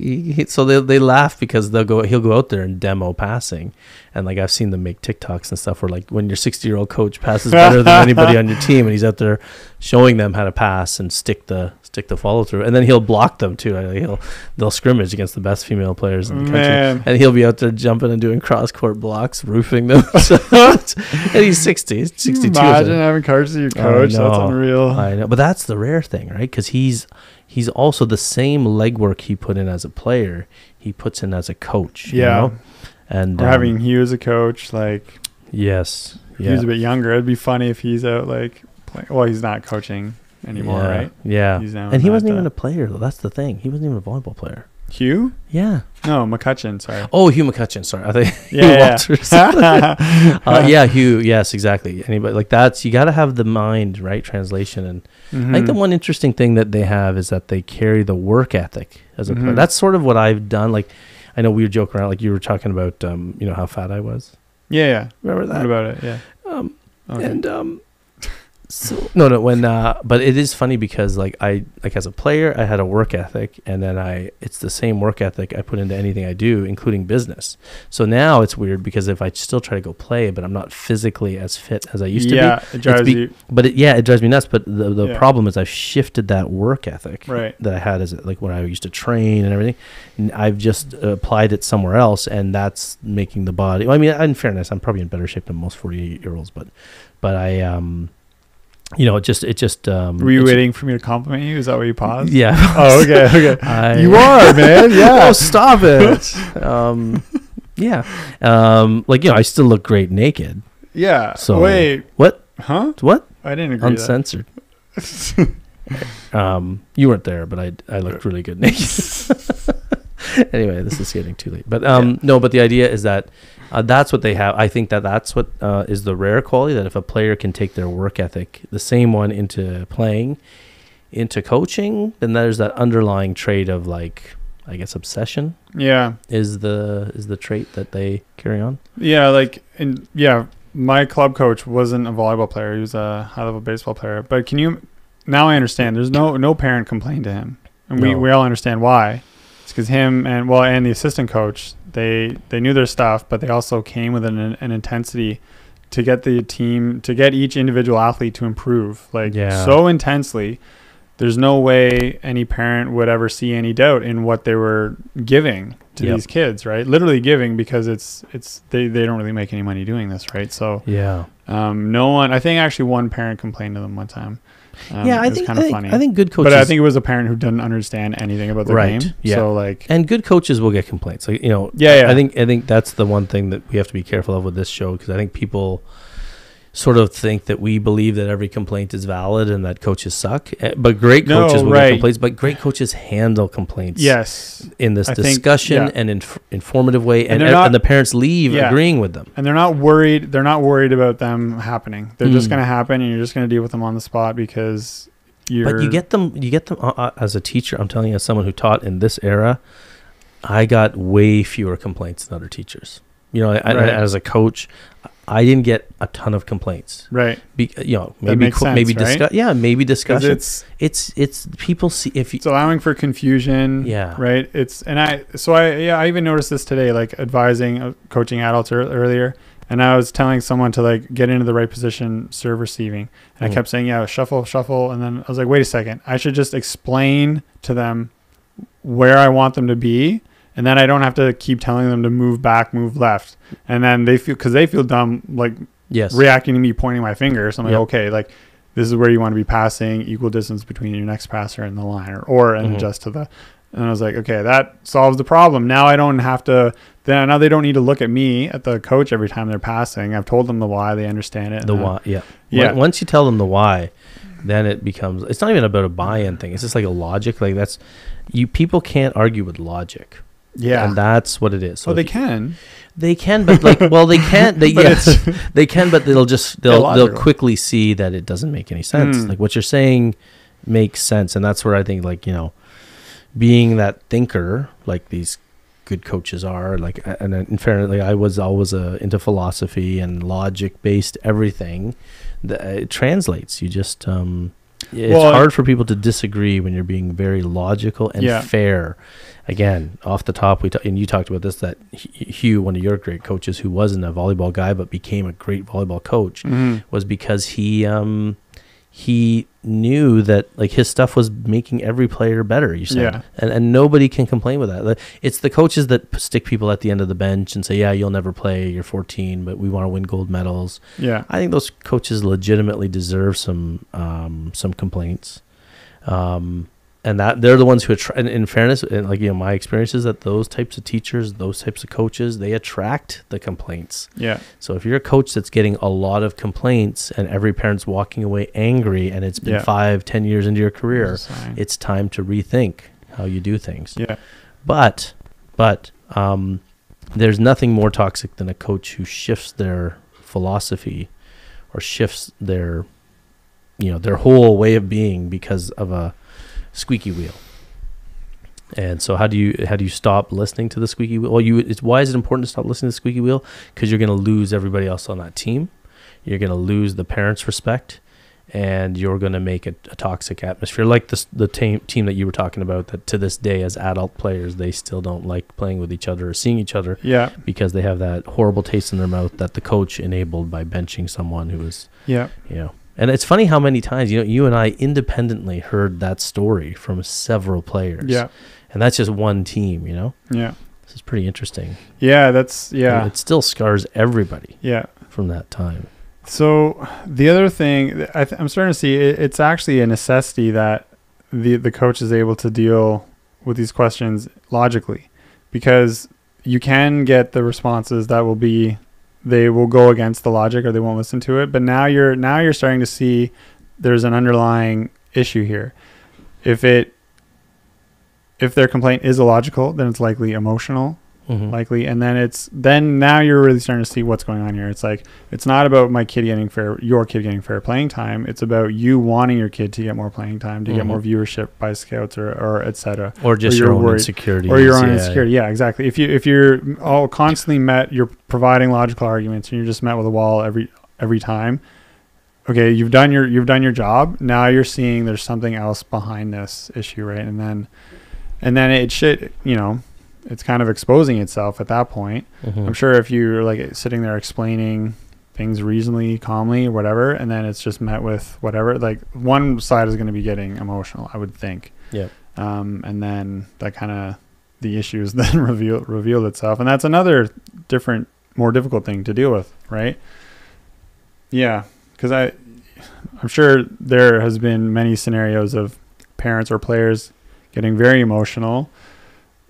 so they laugh because he'll go out there and demo passing, and like I've seen them make TikToks and stuff where like when your 60-year-old coach passes better than anybody on your team, and he's out there showing them how to pass and stick the follow through, and then he'll block them too. They'll scrimmage against the best female players in the country, and he'll be out there jumping and doing cross court blocks, roofing them. And he's 60, 62. Imagine having Karch as your coach. That's unreal. I know, but that's the rare thing, right? Because he's also the same legwork he put in as a player, he puts in as a coach. You know? And we're having Hugh as a coach, like yes, Hugh's a bit younger. It'd be funny if he's out like playing. Well, he's not coaching anymore, right? Yeah, and he wasn't even a player though. That's the thing. He wasn't even a volleyball player. Hugh? Yeah. No, McCutcheon. Sorry. Oh, Hugh McCutcheon. Sorry, I think Hugh Walters. Hugh. Yes, exactly. Anybody like that's, you got to have the mind, right? Translation. And I think the one interesting thing that they have is that they carry the work ethic as a player. That's sort of what I've done. Like, I know we were joking around, like you were talking about, you know, how fat I was. Yeah. Remember that? What about it? Yeah. Okay. And so no when but it is funny because like as a player I had a work ethic, and then it's the same work ethic I put into anything I do, including business. So now it's weird because if I still try to go play, but I'm not physically as fit as I used to be. Yeah, it drives you. But it drives me nuts. But the problem is I've shifted that work ethic that I had as like when I used to train and everything. And I've just applied it somewhere else, and that's making the body. Well, I mean, in fairness, I'm probably in better shape than most 48-year-olds, but I it just Were you waiting for me to compliment you? Is that why you paused? Yeah. Oh, okay. You are, man. Yeah. Oh, stop it. Yeah. I still look great naked. Yeah. So wait. What? Huh? What? I didn't agree. Uncensored. You weren't there, but I looked really good naked. Anyway, this is getting too late. But no, but the idea is that that's what they have. I think that's what is the rare quality, that if a player can take their work ethic, the same one, into playing, into coaching, then there's that underlying trait of, like, I guess obsession. Yeah, is the trait that they carry on. Yeah, my club coach wasn't a volleyball player; he was a high-level baseball player. But now I understand. There's no parent complained to him, and we all understand why. It's because him and the assistant coach, they knew their stuff, but they also came with an intensity to get the team, to get each individual athlete to improve so intensely. There's no way any parent would ever see any doubt in what they were giving to these kids, right? Literally giving, because they don't really make any money doing this, right? So no one, I think actually one parent complained to them one time. I think kind of funny. I think good coaches, but I think it was a parent who didn't understand anything about the game. Yeah. So and good coaches will get complaints. I think that's the one thing that we have to be careful of with this show, because I think people sort of think that we believe that every complaint is valid and that coaches suck. But great coaches will get complaints. But great coaches handle complaints. Yes, in this discussion and informative way, and the parents leave agreeing with them. And they're not worried. They're not worried about them happening. They're just going to happen, and you're just going to deal with them on the spot because you're. But you get them as a teacher. I'm telling you, as someone who taught in this era, I got way fewer complaints than other teachers. As a coach, I didn't get a ton of complaints. Right. Maybe discuss. Yeah, maybe discussion. It's people see if it's allowing for confusion. Yeah. Right. I even noticed this today, like advising, coaching adults earlier, and I was telling someone to get into the right position, serve receiving, and I kept saying shuffle, and then I was like, wait a second, I should just explain to them where I want them to be. And then I don't have to keep telling them to move back, move left. And then they feel dumb, reacting to me pointing my finger. So I'm like, okay, this is where you want to be passing, equal distance between your next passer and the line, and adjust to the. And I was like, okay, that solves the problem. Now I don't have to. Now they don't need to look at me, at the coach, every time they're passing. I've told them the why. They understand it. The why, yeah. Once you tell them the why, then it becomes. It's not even about a buy-in thing. It's just like a logic. People can't argue with logic. Yeah, and that's what it is. So they can, but they can't. They can, but they'll quickly see that it doesn't make any sense. Like what you're saying makes sense, and that's where I think being that thinker, like these good coaches are, and in fairness, I was always into philosophy and logic based everything. It translates. You just it's hard for people to disagree when you're being very logical and fair. Again, off the top, and you talked about this, that Hugh, one of your great coaches, who wasn't a volleyball guy but became a great volleyball coach, was because he knew that his stuff was making every player better. You said, and nobody can complain with that. It's the coaches that stick people at the end of the bench and say, "Yeah, you'll never play. You're 14, but we want to win gold medals." Yeah, I think those coaches legitimately deserve some complaints. And that they're the ones who attract, and in fairness, and my experience is that those types of teachers, those types of coaches, they attract the complaints. Yeah. So if you're a coach that's getting a lot of complaints and every parent's walking away angry, and it's been 5-10 years into your career, it's time to rethink how you do things. Yeah. But there's nothing more toxic than a coach who shifts their philosophy or shifts their whole way of being because of a squeaky wheel. And so how do you stop listening to the squeaky wheel? Well, why is it important to stop listening to the squeaky wheel? Because you're going to lose everybody else on that team. you're going to lose the parents' respect, and you're going to make a toxic atmosphere. Like the team that you were talking about, that to this day, as adult players, they still don't like playing with each other or seeing each other. Yeah. Because they have that horrible taste in their mouth that the coach enabled by benching someone who was, Yeah. you know. And it's funny how many times, you know, you and I independently heard that story from several players. Yeah. And that's just one team, you know. Yeah. This is pretty interesting. Yeah. That's, yeah. And it still scars everybody. Yeah. From that time. So the other thing I'm starting to see, it's actually a necessity that the coach is able to deal with these questions logically, because you can get the responses that will be, they will go against the logic or they won't listen to it. But now you're starting to see there's an underlying issue here. If their complaint is illogical, then it's likely emotional. Likely, and then now you're really starting to see what's going on here. It's like, it's not about your kid getting fair playing time. It's about you wanting your kid to get more playing time, to get more viewership by scouts or etc. Or just your own insecurities. Or your own insecurity. Yeah, exactly. If you're all constantly you're providing logical arguments and you're just met with a wall every time. Okay, you've done your job. Now you're seeing there's something else behind this issue, right? And then it should, you know, it's kind of exposing itself at that point. I'm sure if you're like sitting there explaining things reasonably, calmly, or whatever, and then it's just met with whatever, like one side is going to be getting emotional, I would think. Yeah. And then that kind of, the issues then reveal itself. And that's another more difficult thing to deal with, right? Yeah. Because I'm sure there has been many scenarios of parents or players getting very emotional,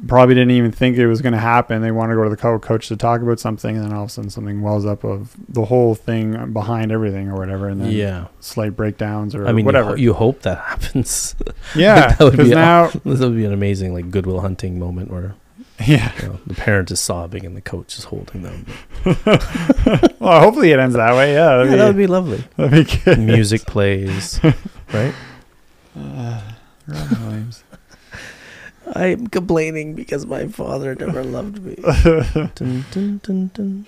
probably didn't even think it was going to happen. They want to go to the coach to talk about something, and then all of a sudden something wells up of the whole thing behind everything or whatever, and then slight breakdowns or whatever. You hope that happens. Yeah, because now this would be an amazing like Goodwill Hunting moment where you know, the parent is sobbing and the coach is holding them. Well, hopefully it ends that way. Yeah, that would be lovely. That'd be good. Music plays, right? Robin Williams. I'm complaining because my father never loved me. Dun, dun, dun, dun.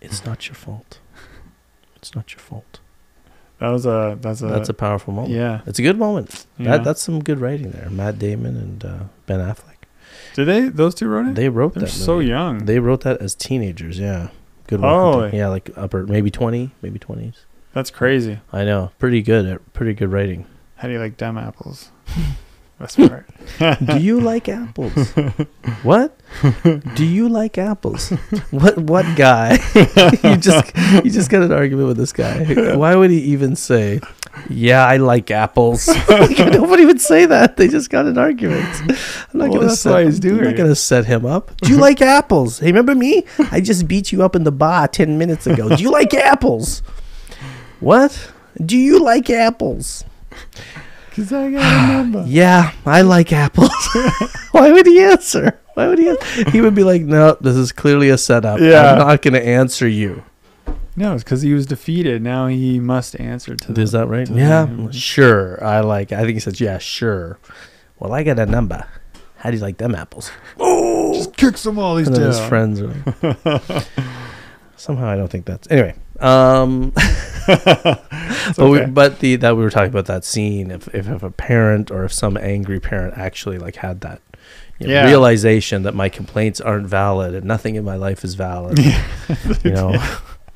It's not your fault. It's not your fault. That's a powerful moment. Yeah, it's a good moment. Yeah. That's some good writing there. Matt Damon and Ben Affleck. Did those two wrote it? They wrote that. They're so young. They wrote that as teenagers. Yeah, good one. Oh, yeah, like upper maybe 20s. That's crazy. I know. Pretty good writing. How do you like them apples? That's smart. Do you like apples? What? Do you like apples? What guy? you just got an argument with this guy. Why would he even say, yeah, I like apples? Nobody would say that. They just got an argument. I'm not gonna set him up. Do you like apples? Hey, remember me? I just beat you up in the bar 10 minutes ago. Do you like apples? What? Do you like apples? Because I got a number. Yeah, I like apples. Why would he answer? He would be like, no, this is clearly a setup. Yeah. I'm not going to answer you. No, it's because he was defeated. Now he must answer to Is that right? Yeah, sure. I think he says, yeah, sure. Well, I got a number. How do you like them apples? Oh, just kick some all these down. His friends are like, somehow I don't think that's... Anyway. But we were talking about that scene. If a parent or if some angry parent actually like had that realization that my complaints aren't valid and nothing in my life is valid, you know,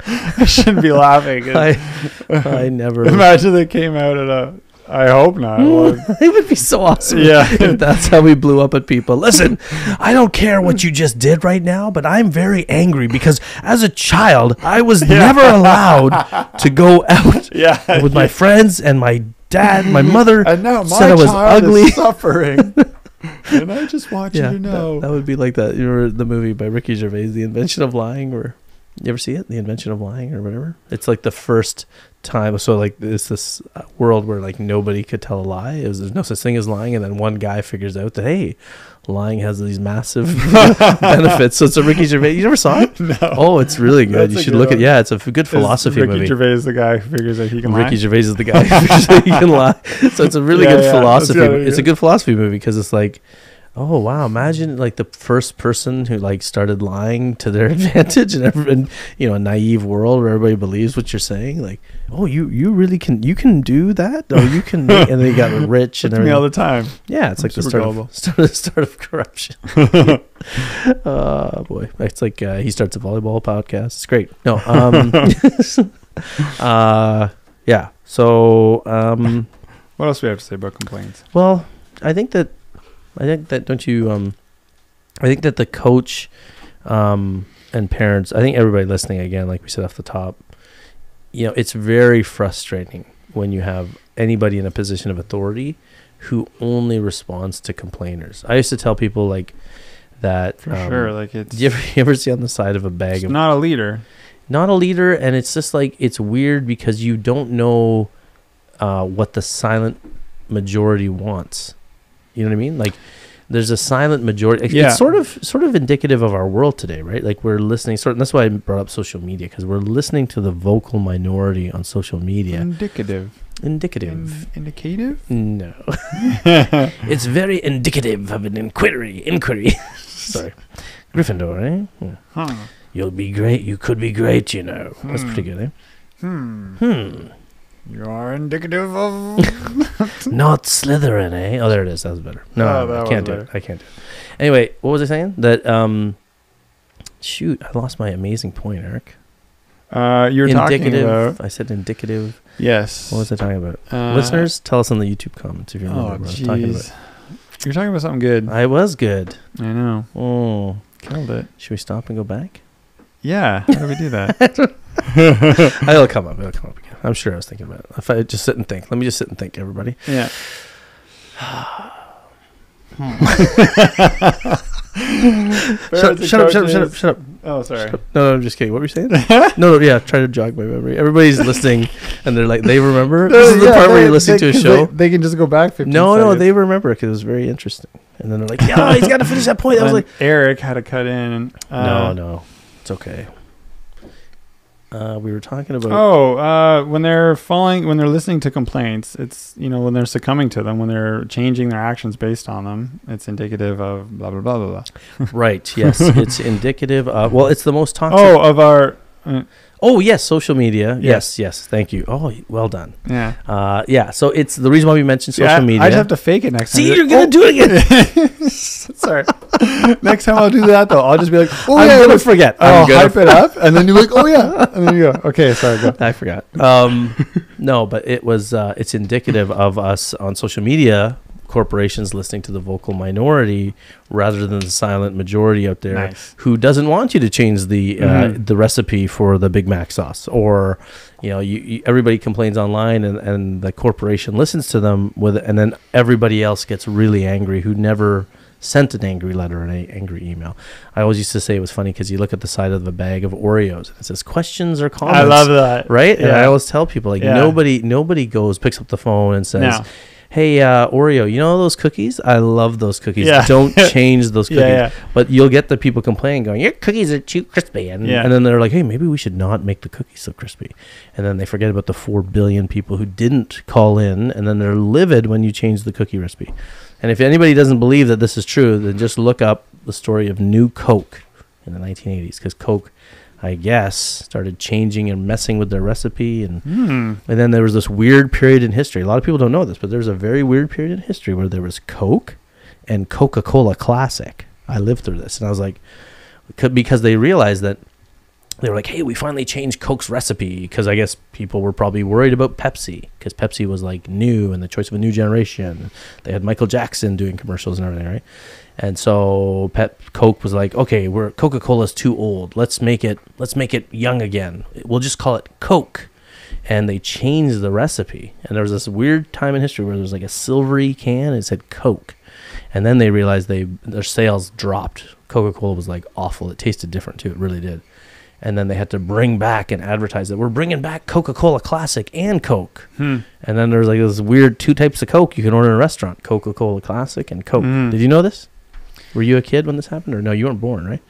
I shouldn't be laughing. I never imagine they came out at I hope not. It would be so awesome. Yeah. If that's how we blew up at people. Listen, I don't care what you just did right now, but I'm very angry because as a child, I was never allowed to go out with my friends, and my dad, my mother and now my said I was child ugly. Is suffering. And I just want you to know. That would be like that. You remember the movie by Ricky Gervais, The Invention of Lying, or you ever see it? The Invention of Lying or whatever? It's like the first time. So like it's this world where like nobody could tell a lie. There's no such thing as lying. And then one guy figures out that, hey, lying has these massive benefits. So it's a Ricky Gervais. You never saw it? No. Oh, it's really good. You should look at it's a good philosophy movie. Ricky Gervais is the guy who figures that he can lie. Ricky Gervais is the guy who figures that he can lie. So it's a really good philosophy. It's a good philosophy movie because it's like, Oh wow! Imagine like the first person who like started lying to their advantage, and everyone, a naive world where everybody believes what you're saying. Like, oh, you really can do that? Oh, you can, and they got rich and That's everything. me all the time. Yeah, it's I'm like the super start of corruption. Oh boy, it's like he starts a volleyball podcast. It's great. No, yeah. So, what else do we have to say about complaints? well, I think that don't you I think that the coach and parents, I think everybody listening, again, like we said off the top, it's very frustrating when you have anybody in a position of authority who only responds to complainers. I used to tell people like that For sure, like it's you ever see on the side of a bag of not a leader, and it's just like it's weird because you don't know what the silent majority wants. You know what I mean? Like there's a silent majority. Yeah. It's sort of indicative of our world today, right? Like we're listening and that's why I brought up social media, because we're listening to the vocal minority on social media. indicative. Indicative? Indicative? No. It's very indicative of an inquiry. Sorry. Gryffindor, eh? Huh. You'll be great. You could be great, That's pretty good, eh? You are indicative of Not Slytherin, eh? Oh, there it is. That was better. No, that I can't do it. Anyway, what was I saying? That, shoot, I lost my amazing point, Eric. You were talking about. I said indicative. Yes. What was I talking about? Listeners, tell us in the YouTube comments if you remember what I was talking about. You're talking about something good. I was good. I know. Oh, Killed it. should we stop and go back? Yeah. How do we do that? It'll come up again. I'm sure I was thinking about it. If I just sit and think. Let me just sit and think, everybody. Yeah. Shut up. Oh, sorry. No, I'm just kidding. What were you saying? No, yeah, try to jog my memory. Everybody's listening, and they're like, they remember? This is the part where you're listening to a show. They can just go back 15 No, seconds. they remember because it was very interesting. And then they're like, yeah, he's got to finish that point. I was like, Eric had to cut in. no, it's okay. We were talking about when they're listening to complaints, it's when they're succumbing to them, when they're changing their actions based on them, it's indicative of blah blah blah blah blah. right. Yes, it's indicative of, well, it's the most toxic. Of our yes, social media. Yes, thank you. Oh, well done. Yeah. Yeah, so it's the reason why we mentioned social media. I just have to fake it next time. See, you're gonna do it again. Sorry. Next time I'll do that though. I'll just be like, I'm gonna forget. I'll hype it up, and then you're like, oh yeah, and then you go, okay, sorry, go. I forgot. No, but it was. It's indicative of us on social media. Corporations listening to the vocal minority rather than the silent majority out there who doesn't want you to change the recipe for the Big Mac sauce, or everybody complains online and the corporation listens to them and then everybody else gets really angry who never sent an angry letter or an angry email. I always used to say it was funny because you look at the side of a bag of Oreos and it says questions or comments. I love that. Right? Yeah. And I always tell people nobody picks up the phone and says, hey, Oreo, you know those cookies? I love those cookies. Yeah. Don't change those cookies. Yeah. But you'll get the people complaining, going, your cookies are too crispy. And then they're like, hey, maybe we should not make the cookies so crispy. And then they forget about the 4 billion people who didn't call in, and then they're livid when you change the cookie recipe. And if anybody doesn't believe that this is true, then just look up the story of New Coke in the 1980s, because Coke, I guess, started changing and messing with their recipe. And then there was this weird period in history. A lot of people don't know this, but there's a very weird period in history where there was Coke and Coca-Cola Classic. I lived through this. And I was like, because they realized that they were like, hey, we finally changed Coke's recipe, because I guess people were probably worried about Pepsi, because Pepsi was like new and the choice of a new generation. They had Michael Jackson doing commercials and everything, right? And so Coke was like, okay, Coca-Cola's too old. Let's make it young again. We'll just call it Coke. And they changed the recipe. And there was this weird time in history where there was like a silvery can and it said Coke. And then they realized their sales dropped. Coca-Cola was like awful. It tasted different too. It really did. And then they had to bring back and advertise that we're bringing back Coca-Cola Classic and Coke. And then there was like this weird 2 types of Coke you can order in a restaurant: Coca-Cola Classic and Coke. Did you know this? Were you a kid when this happened? Or no, you weren't born, right?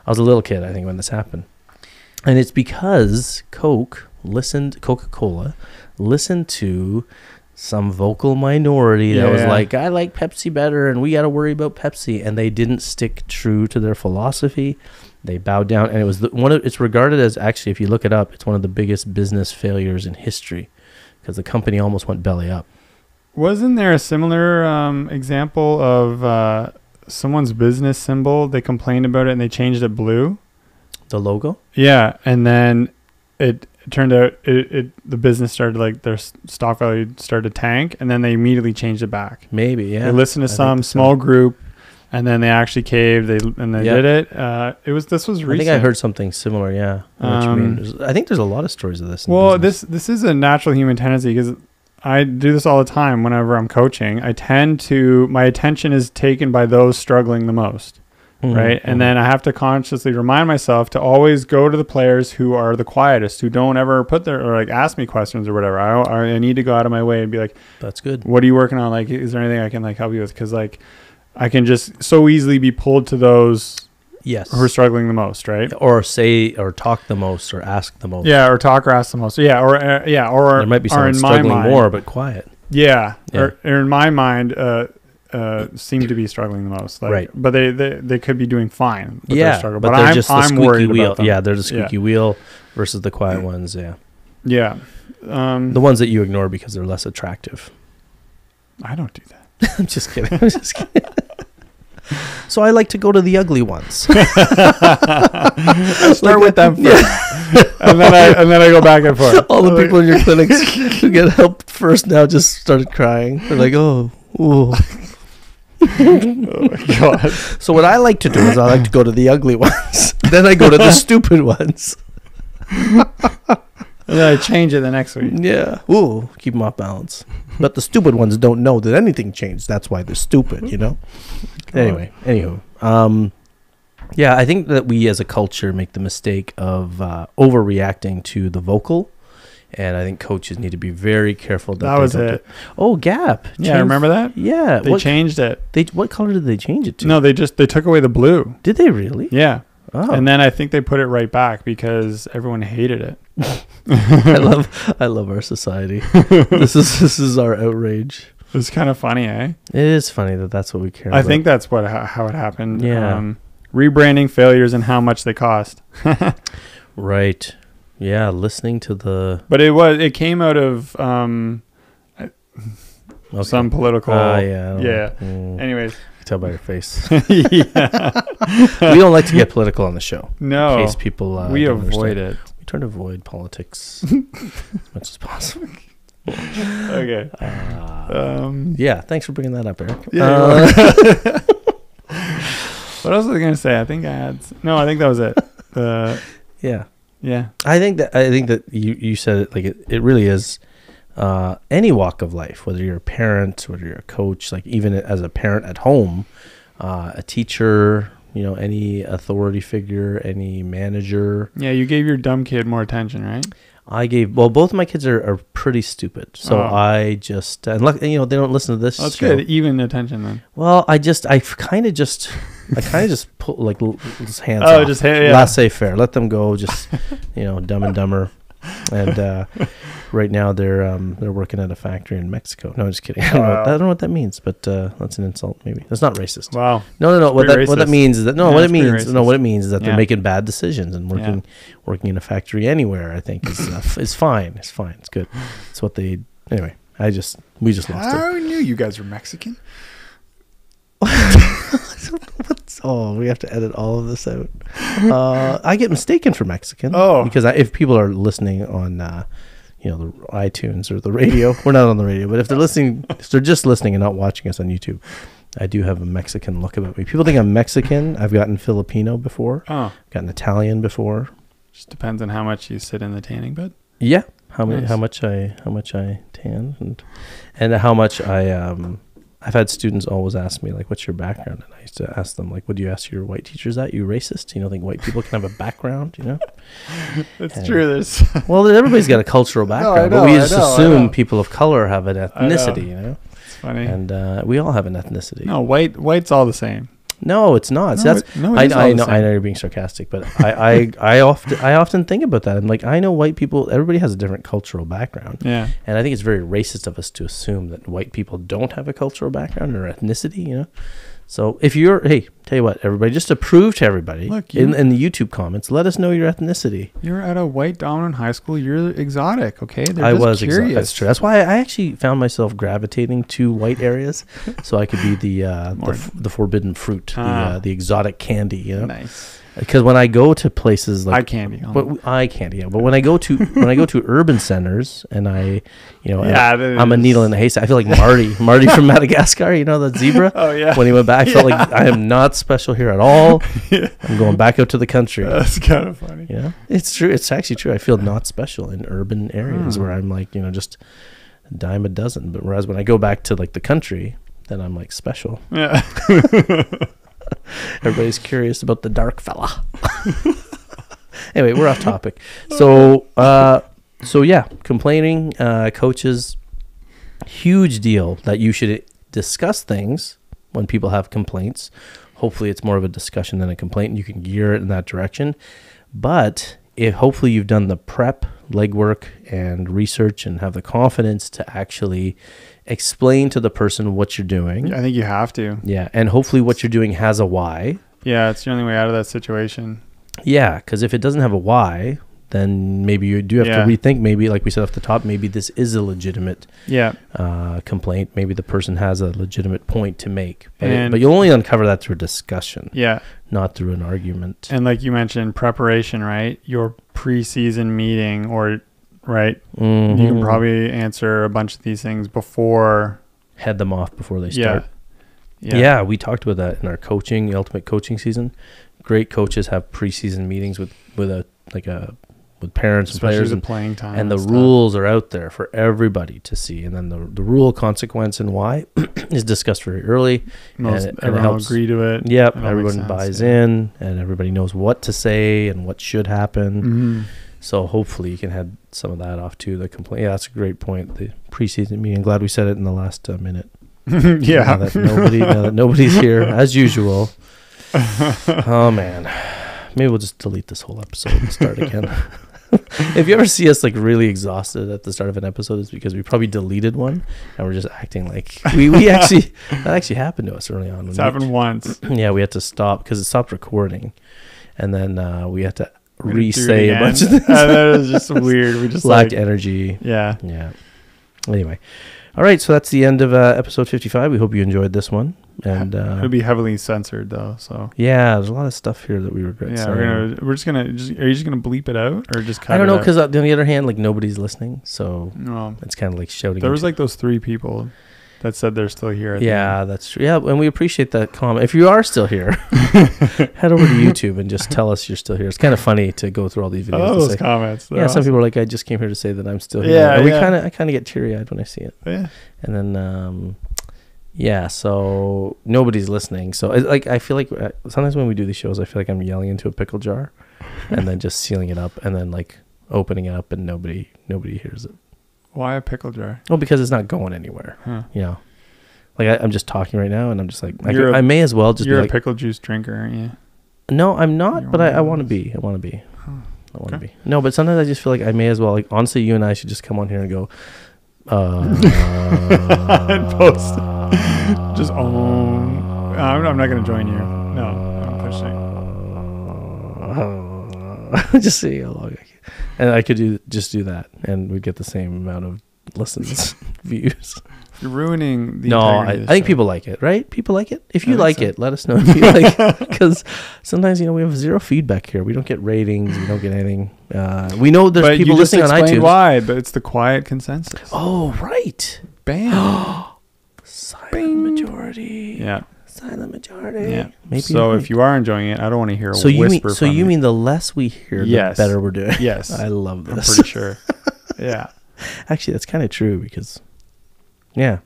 I was a little kid, I think, when this happened. And it's because Coca-Cola listened to some vocal minority that was Yeah. like, I like Pepsi better and we got to worry about Pepsi. And they didn't stick true to their philosophy. They bowed down. And it was it's regarded as, actually, if you look it up, it's one of the biggest business failures in history because the company almost went belly up. Wasn't there a similar example of someone's business symbol? They complained about it and they changed it blue. The logo? Yeah, and then it turned out the business started, like, their stock value started to tank, and then they immediately changed it back. Maybe, yeah. They listened to some small group, and then they actually caved. They did it. This was recent. I think I heard something similar. Yeah, I know what you mean. I think there's a lot of stories of this. Well, this is a natural human tendency because I do this all the time. Whenever I'm coaching, my attention is taken by those struggling the most. Right. And then I have to consciously remind myself to always go to the players who are the quietest, who don't ever ask me questions or whatever. I need to go out of my way and be like, that's good. What are you working on? Like, is there anything I can help you with? Because I can just so easily be pulled to those who are struggling the most. Right. Or say or talk the most or ask the most. Yeah. Or talk or ask the most. Yeah. Or there might be someone struggling more but quiet. Yeah. Or in my mind, seem to be struggling the most, right? But they could be doing fine with their struggle. But they're just the squeaky wheel. About them. Yeah, they're the squeaky wheel versus the quiet ones. Yeah. The ones that you ignore because they're less attractive. I don't do that. I'm just kidding. So I like to go to the ugly ones. Start with them first, and then I go back and forth. All the people in your clinics who get help first now just started crying. They're like, oh. Oh my God. So what I like to do is I like to go to the ugly ones. Then I go to the stupid ones. And then I change it the next week. Yeah. Ooh, keep them off balance. But the stupid ones don't know that anything changed. That's why they're stupid, you know? Anywho. Yeah, I think that we as a culture make the mistake of overreacting to the vocal. And I think coaches need to be very careful. That was it. Gap. Yeah, remember that? Yeah. They changed it. What color did they change it to? No, they took away the blue. Did they really? Yeah. Oh. And then I think they put it right back because everyone hated it. I love our society. This is our outrage. It's kind of funny, eh? It is funny that's what we care about. I think that's how it happened. Yeah. Rebranding failures and how much they cost. Right. Yeah, listening to the... But it came out of some political... Yeah. Anyways. I can tell by your face. Yeah. We don't like to get political on the show. No. In case people... we avoid it. We try to avoid politics as much as possible. Okay. Yeah, thanks for bringing that up, Eric. Yeah. What else was I going to say? I think that was it. Yeah. Yeah. I think that you said it, like it really is any walk of life, whether you're a parent, whether you're a coach, like even as a parent at home, a teacher, any authority figure, any manager. Yeah, you gave your dumb kid more attention, right? Both of my kids are pretty stupid. So I just, and look, they don't listen to this. That's show. good. Even attention then. Well, I kind of just put like hands off. Just yeah. Laissez-faire. Let them go. Just, Dumb and Dumber. And right now they're working at a factory in Mexico. No, I'm just kidding. I don't know what that means, but that's an insult. Maybe that's not racist. Wow. No. What that means is that what it means is that they're making bad decisions and working in a factory anywhere. I think is fine. It's fine. It's good. It's what they anyway. We just lost it. I knew you guys were Mexican. We have to edit all of this out. I get mistaken for Mexican. Because if people are listening on, the iTunes or the radio, we're not on the radio, but if they're just listening and not watching us on YouTube, I do have a Mexican look about me. People think I'm Mexican. I've gotten Filipino before. Gotten Italian before. Just depends on how much you sit in the tanning bed. Yeah, how much I tan and how much I've had students always ask me, like, what's your background? And I used to ask them, like, would you ask your white teachers that? You racist? You don't think white people can have a background, It's true. Well, everybody's got a cultural background, but we just assume people of color have an ethnicity, It's funny. And we all have an ethnicity. No, white's all the same. No, it's not. No, That's no, I it is all the know same. I know you're being sarcastic, but I often think about that. I'm like, I know white people. Everybody has a different cultural background. Yeah. And I think it's very racist of us to assume that white people don't have a cultural background or ethnicity, you know? So if you're, hey, tell you what, everybody, just to prove to everybody Look, in the YouTube comments, let us know your ethnicity. You're at a white dominant high school. You're exotic, okay? They're I just was curious. That's true. That's why I actually found myself gravitating to white areas, so I could be the forbidden fruit, the exotic candy, you know? Nice. Because when I go to places like Eye candy. eye candy, yeah. But when I go to urban centers and I'm a needle in a haystack. I feel like Marty from Madagascar. You know the zebra. Oh yeah. When he went back, I felt like I am not special here at all. Yeah. I'm going back out to the country. That's kind of funny. Yeah, it's true. It's actually true. I feel not special in urban areas where I'm like, just a dime a dozen. But whereas when I go back to like the country, then I'm like special. Yeah. Everybody's curious about the dark fella. Anyway, we're off topic. So yeah, complaining, coaches, huge deal that you should discuss things when people have complaints. Hopefully it's more of a discussion than a complaint, and you can gear it in that direction. But hopefully you've done the prep, legwork, and research and have the confidence to actually explain to the person what you're doing. I think you have to. Yeah, and hopefully what you're doing has a why. Yeah, it's the only way out of that situation. Yeah, because if it doesn't have a why, then maybe you do have to rethink. Maybe, like we said off the top, maybe this is a legitimate complaint. Maybe the person has a legitimate point to make. But you'll only uncover that through a discussion. Yeah. Not through an argument. And like you mentioned, preparation, right? Your preseason meeting right? Mm-hmm. You can probably answer a bunch of these things before. Head them off before they start. Yeah, we talked about that in our coaching, the ultimate coaching season. Great coaches have preseason meetings with parents and especially players, the playing time, and the rules are out there for everybody to see. And then the rule, consequence, and why is discussed very early. Everyone will agree to it. Yep, everyone buys in, and everybody knows what to say and what should happen. Mm-hmm. So hopefully you can head some of that off to the complaint. Yeah, that's a great point. The preseason meeting. Glad we said it in the last minute. Yeah. Now that nobody's here, as usual. Oh, man. Maybe we'll just delete this whole episode and start again. If you ever see us like really exhausted at the start of an episode, it's because we probably deleted one and we're just acting like we actually that actually happened to us early on. It's happened once. Yeah, we had to stop because it stopped recording, and then we had to re-say a bunch of things. That was just weird. We just lacked energy. Yeah. Anyway, all right. So that's the end of episode 55. We hope you enjoyed this one. And it'll be heavily censored though. So yeah, there's a lot of stuff here that we regret. Yeah, are you just gonna bleep it out or just cut I don't it know, out? because on the other hand, like nobody's listening, so it's kind of like shouting. There was like those 3 people that said they're still here. Yeah, that's true. Yeah, and we appreciate that comment. If you are still here, head over to YouTube and just tell us you're still here. It's kind of funny to go through all these videos. I love those comments. Yeah, some people are like, I just came here to say that I'm still here. Yeah, and I kind of get teary-eyed when I see it. Yeah. And then so nobody's listening. So I feel like sometimes when we do these shows, I feel like I'm yelling into a pickle jar and then just sealing it up and then like opening it up and nobody hears it. Why a pickle jar? Well, because it's not going anywhere. Huh. You know, like I'm just talking right now and I'm just like, I may as well just You're be like, a pickle juice drinker, aren't you? No, I'm not, but I want to be. I want to be. I want to be. No, but sometimes I just feel like I may as well, like, honestly, you and I should just come on here and go, and post. Just I'm not going to join you. No, I'm pushing. just see how long I can. And I could do that, and we'd get the same amount of listens, views. You're ruining the No, integrity of the I think show. people like it, right? People like it. If you I like think so. it, let us know if you like it. Because sometimes, we have zero feedback here. We don't get ratings. We don't get anything. We know there's people listening on iTunes. Why? But it's the quiet consensus. Oh, right. Bam. Silent majority. Yeah. Silent majority. Yeah. Maybe So if you are enjoying it, I don't want to hear a so you whisper mean from you mean the less we hear, Yes. the better we're doing? Yes. I love this. I'm pretty sure. Yeah. Actually, that's kind of true because, yeah,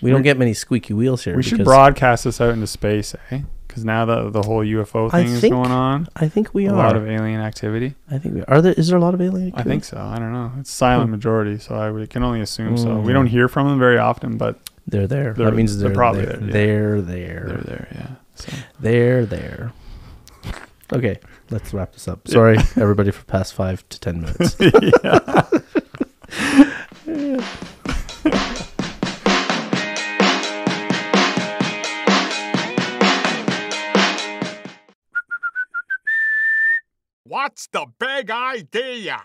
we don't get many squeaky wheels here. We should broadcast this out into space, eh? Because now the whole UFO thing is going on. I think we a are. lot of alien activity. I think we are. Is there a lot of alien activity? I think so. I don't know. It's silent majority, so we can only assume so. We don't hear from them very often, but they're there. That means they're probably there. there. They're there. They're there, yeah. There. Okay, let's wrap this up. Sorry, everybody, for past 5 to 10 minutes. What's the big idea?